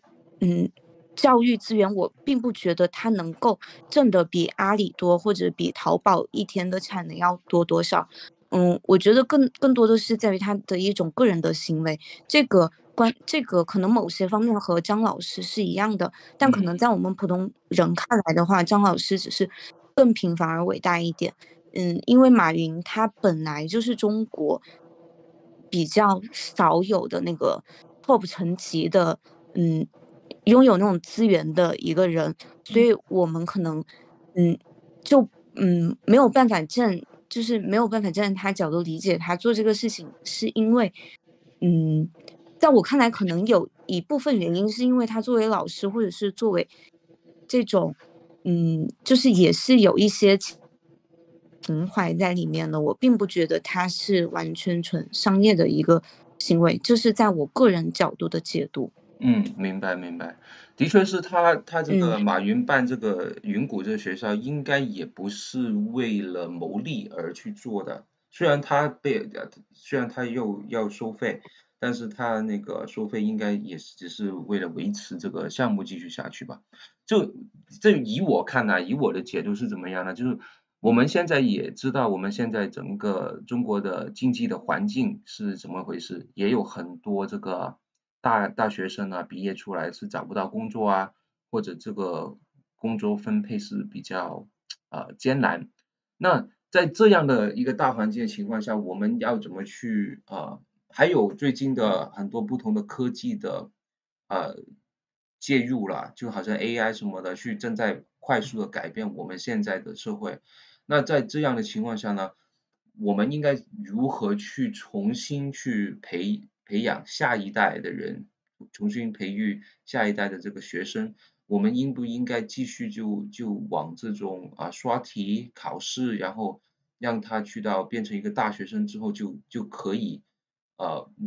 教育资源，我并不觉得他能够挣得比阿里多，或者比淘宝一天的产能要多多少。我觉得更多的是在于他的一种个人的行为。这个可能某些方面和张老师是一样的，但可能在我们普通人看来的话，张老师只是更平凡而伟大一点。因为马云他本来就是中国比较少有的那个 top 层级的，拥有那种资源的一个人，所以我们可能，就没有办法就是没有办法站在他角度理解他做这个事情，是因为，在我看来，可能有一部分原因是因为他作为老师，或者是作为这种，就是也是有一些情怀在里面的。我并不觉得他是完全纯商业的一个行为，这是在我个人角度的解读。明白，的确是他这个马云办这个云谷这个学校，应该也不是为了牟利而去做的。虽然他又要收费，但是他那个收费应该也只是为了维持这个项目继续下去吧。这以我看来，以我的解读是怎么样呢？就是我们现在也知道，我们现在整个中国的经济的环境是怎么回事，也有很多这个大学生啊，毕业出来是找不到工作啊，或者这个工作分配是比较艰难。那在这样的一个大环境的情况下，我们要怎么去还有最近的很多不同的科技的介入了，就好像 AI 什么的，正在快速的改变我们现在的社会。那在这样的情况下呢，我们应该如何去重新去培养下一代的人，重新培育下一代的这个学生？我们应不应该继续就往这种刷题考试，然后让他变成一个大学生之后就可以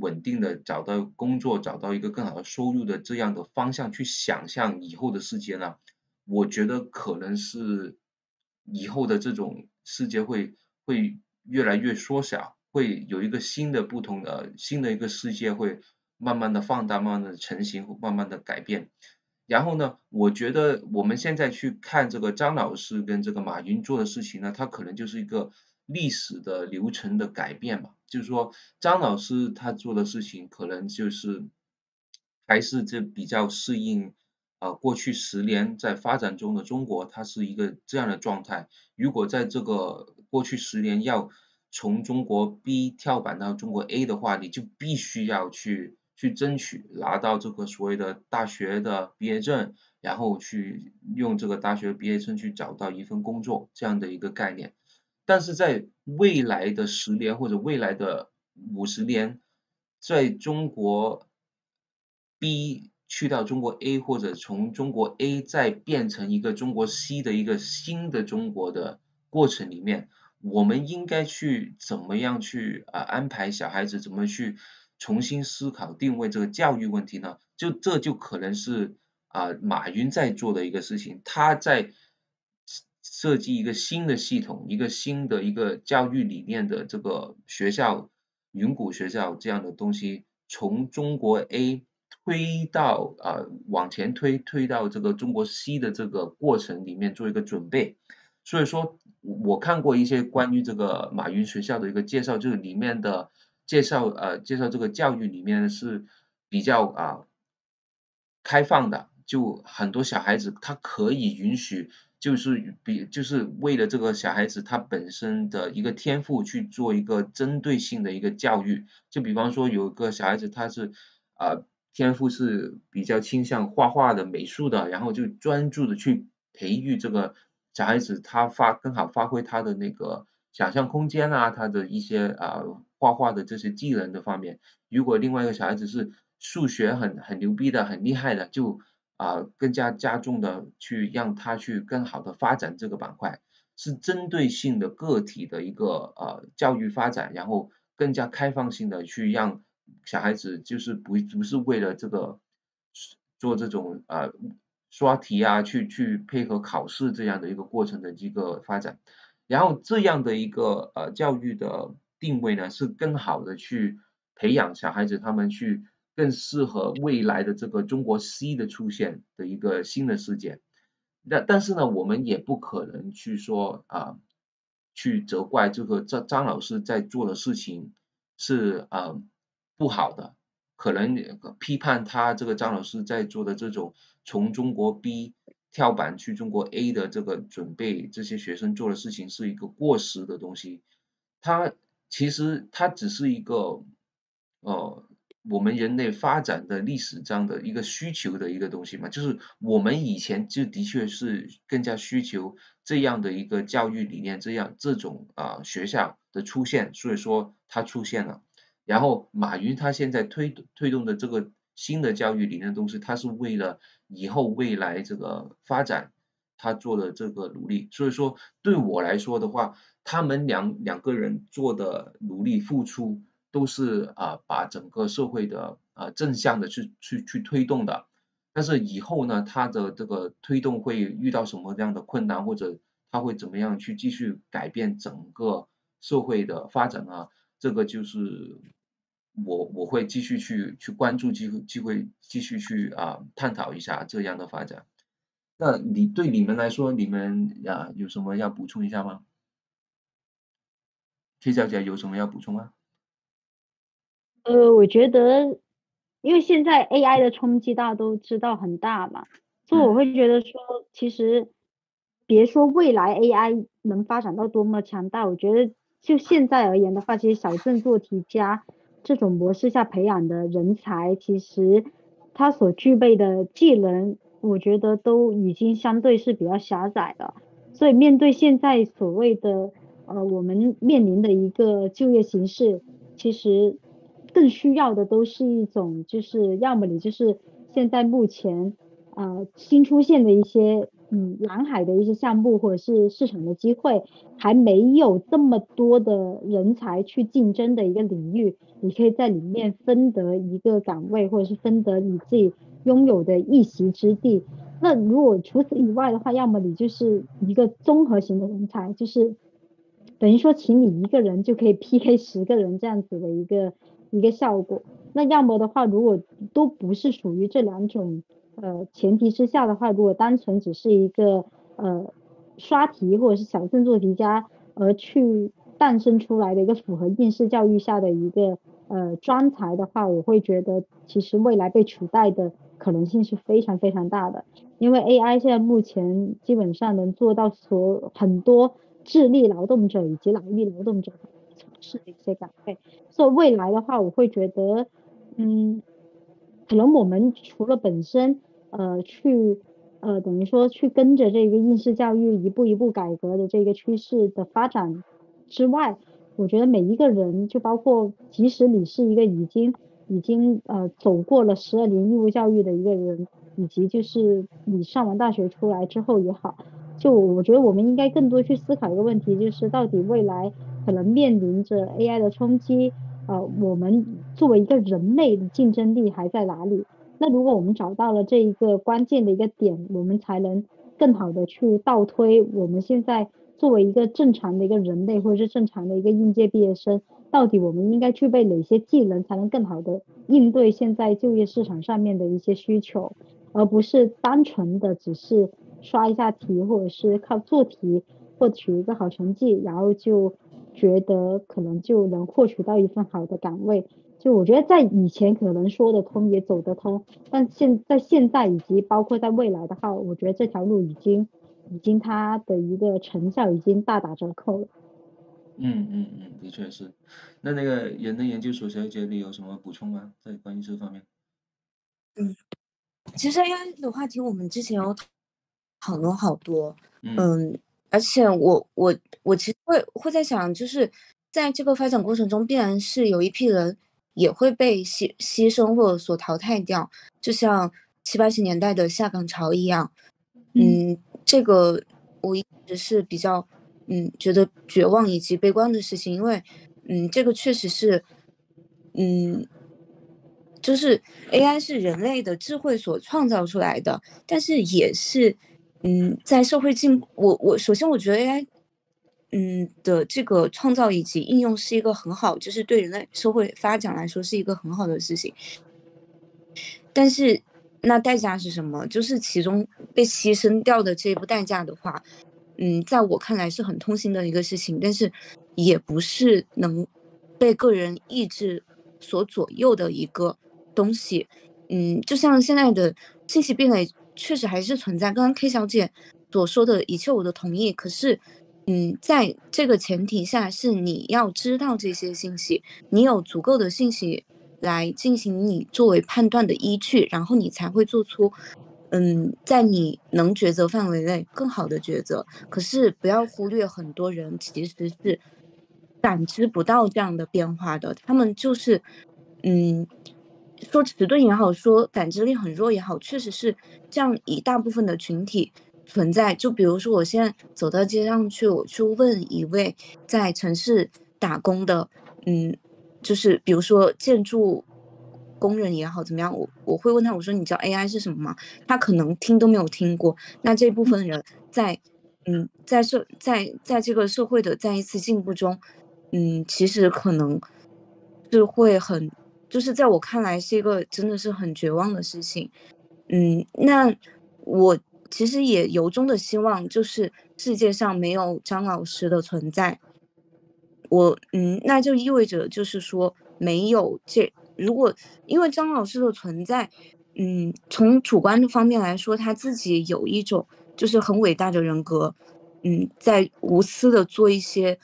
稳定的找到工作，找到一个更好的收入的这样的方向去想象以后的世界呢？我觉得可能是以后的这种世界会越来越缩小，会有一个不同的新的一个世界会慢慢的放大，慢慢的成型，慢慢的改变。然后呢，我觉得我们现在去看这个张老师跟这个马云做的事情呢，他可能就是一个历史的流程的改变嘛。就是说，张老师他做的事情可能就是还是比较适应过去10年在发展中的中国，它是一个这样的状态。如果在这个过去10年要从中国 B 跳板到中国 A 的话，你就必须要去争取拿到这个所谓的大学的毕业证，然后去用这个大学毕业证去找到一份工作，这样的一个概念。但是在未来的10年或者未来的50年，在中国 B 去到中国 A， 或者从中国 A 再变成一个中国 C 的一个新的中国的过程里面，我们应该怎么样去安排小孩子，怎么去重新思考定位这个教育问题呢？这就可能是马云在做的一个事情，他在设计一个新的系统，一个新的一个教育理念的这个学校，云谷学校这样的东西，从中国 A 往前推到这个中国 C 的这个过程里面做一个准备。所以说我看过一些关于这个马云学校的一个介绍，就是里面的介绍这个教育里面是比较开放的，就很多小孩子他可以允许，就是为了这个小孩子他本身的一个天赋去做一个针对性的一个教育。就比方说有个小孩子他是天赋是比较倾向画画的、美术的，然后就专注的去培育这个小孩子他更好发挥他的那个想象空间啊，他的一些画画的这些技能的方面。如果另外一个小孩子是数学很牛逼的、很厉害的，就更加重的去让他去更好的发展这个板块，是针对性的个体的一个教育发展，然后更加开放性的去让小孩子就是不是为了这个做这种刷题啊，去配合考试这样的一个过程的一个发展。然后这样的一个教育的定位呢，是更好的去培养小孩子他们去更适合未来的这个中国 C 的出现的一个新的世界。但是呢，我们也不可能去说去责怪这个张老师在做的事情是不好的，可能批判他这个张老师在做的这种从中国 B 跳板去中国 A 的这个准备，这些学生做的事情是一个过时的东西。其实它只是一个我们人类发展的历史上的一个需求的一个东西嘛，就是我们以前就的确是更加需求这样的一个教育理念，这种学校的出现，所以说它出现了。然后马云他现在推动的这个新的教育理念的东西，他是为了以后未来这个发展，他做的这个努力。所以说对我来说的话，他们两个人做的努力付出，都是把整个社会的正向的去推动的。但是以后呢，他的这个推动会遇到什么样的困难，或者他会怎么样去继续改变整个社会的发展啊？这个就是我会继续去关注，会继续去探讨一下这样的发展。那对你们来说，你们有什么要补充一下吗？K 小姐有什么要补充吗？我觉得，因为现在 AI 的冲击大家都知道很大嘛，所以我会觉得说，其实别说未来 AI 能发展到多么强大，我觉得就现在而言的话，其实小镇做题家这种模式下培养的人才，其实他所具备的技能，我觉得都已经相对是比较狭窄了。所以面对现在所谓的我们面临的一个就业形势，其实更需要的都是一种，就是要么你就是现在目前新出现的一些蓝海的一些项目或者是市场的机会，还没有这么多的人才去竞争的一个领域，你可以在里面分得一个岗位，或者是分得你自己拥有的一席之地。那如果除此以外的话，要么你就是一个综合型的人才，就是等于说请你一个人就可以 PK 10个人这样子的一个效果。那要么的话，如果都不是属于这两种前提之下的话，如果单纯只是一个刷题或者是小镇做题家而去诞生出来的一个符合应试教育下的一个专才的话，我会觉得其实未来被取代的可能性是非常非常大的。因为 AI 现在目前基本上能做到很多智力劳动者以及脑力劳动者从事的一些岗位，所以未来的话，我会觉得，可能我们除了本身等于说去跟着这个应试教育一步一步改革的这个趋势的发展之外，我觉得每一个人，就包括即使你是一个已经走过了12年义务教育的一个人，以及就是你上完大学出来之后也好，就我觉得我们应该更多去思考一个问题，就是到底未来可能面临着 AI 的冲击，我们作为一个人类的竞争力还在哪里？那如果我们找到了这一个关键的一个点，我们才能更好的去倒推我们现在作为一个正常的一个人类，或者是正常的一个应届毕业生，到底我们应该具备哪些技能，才能更好的应对现在就业市场上面的一些需求，而不是单纯的只是刷一下题，或者是靠做题获取一个好成绩，然后就觉得可能就能获取到一份好的岗位。就我觉得在以前可能说得通也走得通，但现在以及包括在未来的话，我觉得这条路已经它的一个成效已经大打折扣了。的确是。那个人类研究所小姐，你有什么补充吗？在关于这方面？其实 AI 的话题我们之前有讨论好多，嗯而且我其实会在想，就是在这个发展过程中，必然是有一批人也会被牺牲或者所淘汰掉，就像70、80年代的下岗潮一样。这个我一直是比较觉得绝望以及悲观的事情，因为这个确实是就是 AI 是人类的智慧所创造出来的，但是也是在社会进步，我首先我觉得 AI的这个创造以及应用是一个很好，就是对人类社会发展来说是一个很好的事情。但是那代价是什么？就是其中被牺牲掉的这一步代价的话，在我看来是很痛心的一个事情，但是也不是能被个人意志所左右的一个东西。就像现在的信息壁垒确实还是存在，刚刚 K 小姐所说的一切我都同意，可是在这个前提下是你要知道这些信息，你有足够的信息来进行你作为判断的依据，然后你才会做出在你能抉择范围内更好的抉择。可是不要忽略，很多人其实是感知不到这样的变化的，他们就是说迟钝也好，说感知力很弱也好，确实是这样一大部分的群体存在。就比如说，我现在走到街上去，我去问一位在城市打工的，就是比如说建筑工人也好，怎么样，我会问他，我说你知道 AI 是什么吗？他可能听都没有听过。那这部分人在在这个社会的再一次进步中，其实可能是会很，就是在我看来是一个真的是很绝望的事情。那我其实也由衷的希望，就是世界上没有张老师的存在。那就意味着就是说没有如果因为张老师的存在，从主观的方面来说，他自己有一种就是很伟大的人格，在无私的做一些，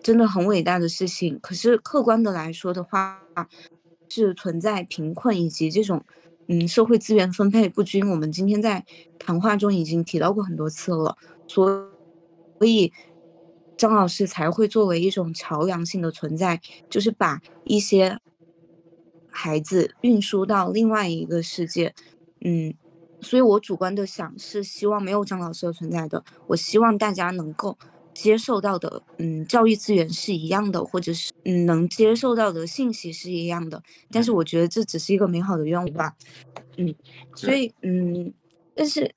真的很伟大的事情。可是客观的来说的话，是存在贫困以及这种，社会资源分配不均。我们今天在谈话中已经提到过很多次了，所以张老师才会作为一种桥梁性的存在，就是把一些孩子运输到另外一个世界。所以我主观的想是希望没有张老师的存在的，我希望大家能够接受到的，教育资源是一样的，或者是能接受到的信息是一样的。但是我觉得这只是一个美好的愿望吧。所以但是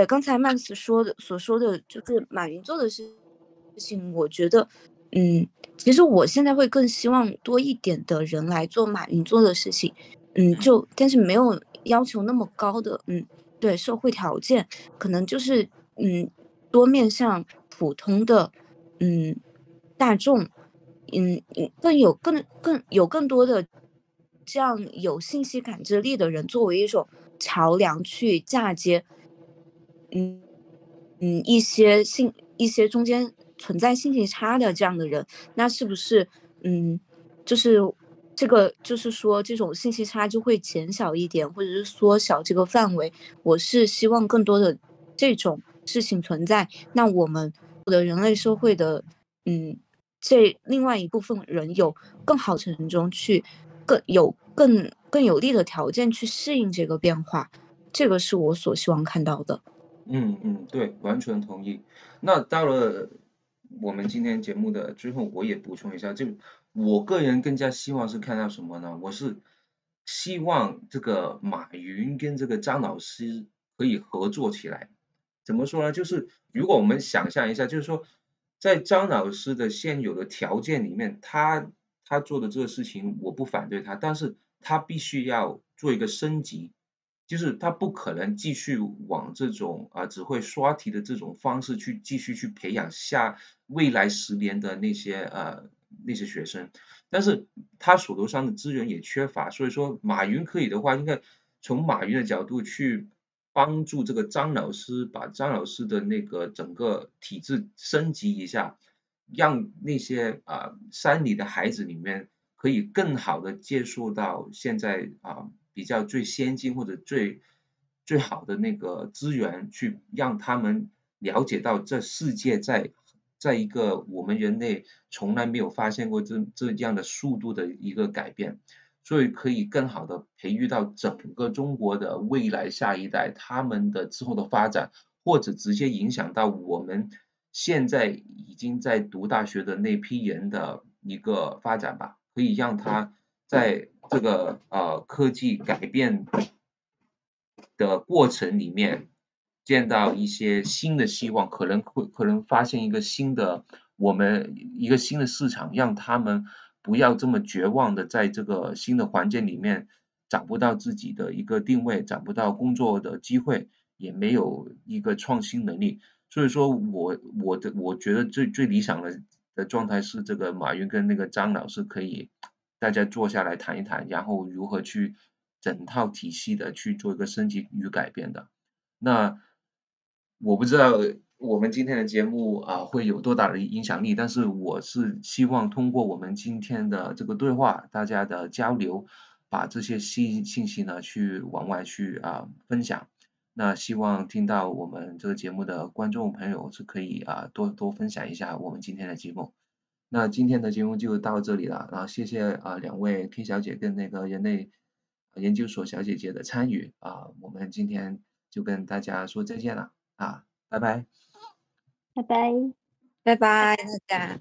刚才曼斯所说的就是马云做的事情，我觉得其实我现在会更希望多一点的人来做马云做的事情，但是没有要求那么高的对社会条件，可能就是多面向普通的大众，更多的这样有信息感知力的人作为一种桥梁去嫁接，一些中间存在信息差的这样的人，那是不是就是这个就是说这种信息差就会减小一点，或者是缩小这个范围？我是希望更多的这种事情存在，那我们的人类社会的这另外一部分人有更好的程中去更有利的条件去适应这个变化，这个是我所希望看到的。对，完全同意。那到了我们今天节目的最后，我也补充一下，就我个人更加希望是看到什么呢？我是希望这个马云跟这个张老师可以合作起来。怎么说呢？就是如果我们想象一下，就是说在张老师的现有的条件里面，他做的这个事情我不反对他，但是他必须要做一个升级。就是他不可能继续往这种只会刷题的这种方式去继续去培养未来10年的那些学生，但是他手头上的资源也缺乏，所以说马云可以的话，应该从马云的角度去帮助这个张老师，把张老师的那个整个体制升级一下，让那些山里的孩子里面可以更好的接受到现在比较最先进或者最好的那个资源，去让他们了解到这世界在一个我们人类从来没有发现过这样的速度的一个改变，所以可以更好的培育到整个中国的未来下一代，他们的之后的发展，或者直接影响到我们现在已经在读大学的那批人的一个发展吧，可以让他在这个科技改变的过程里面见到一些新的希望，可能发现一个新的市场，让他们不要这么绝望的在这个新的环境里面找不到自己的一个定位，找不到工作的机会，也没有一个创新能力。所以说我觉得最理想的状态是这个马云跟那个张老师可以大家坐下来谈一谈，然后如何去整套体系的去做一个升级与改变的。那我不知道我们今天的节目会有多大的影响力，但是我是希望通过我们今天的这个对话，大家的交流，把这些信息呢去往外去分享。那希望听到我们这个节目的观众朋友是可以多分享一下我们今天的节目。那今天的节目就到这里了，然后谢谢两位 K 小姐跟那个人类研究所小姐姐的参与我们今天就跟大家说再见了拜拜。拜拜。拜拜，大家。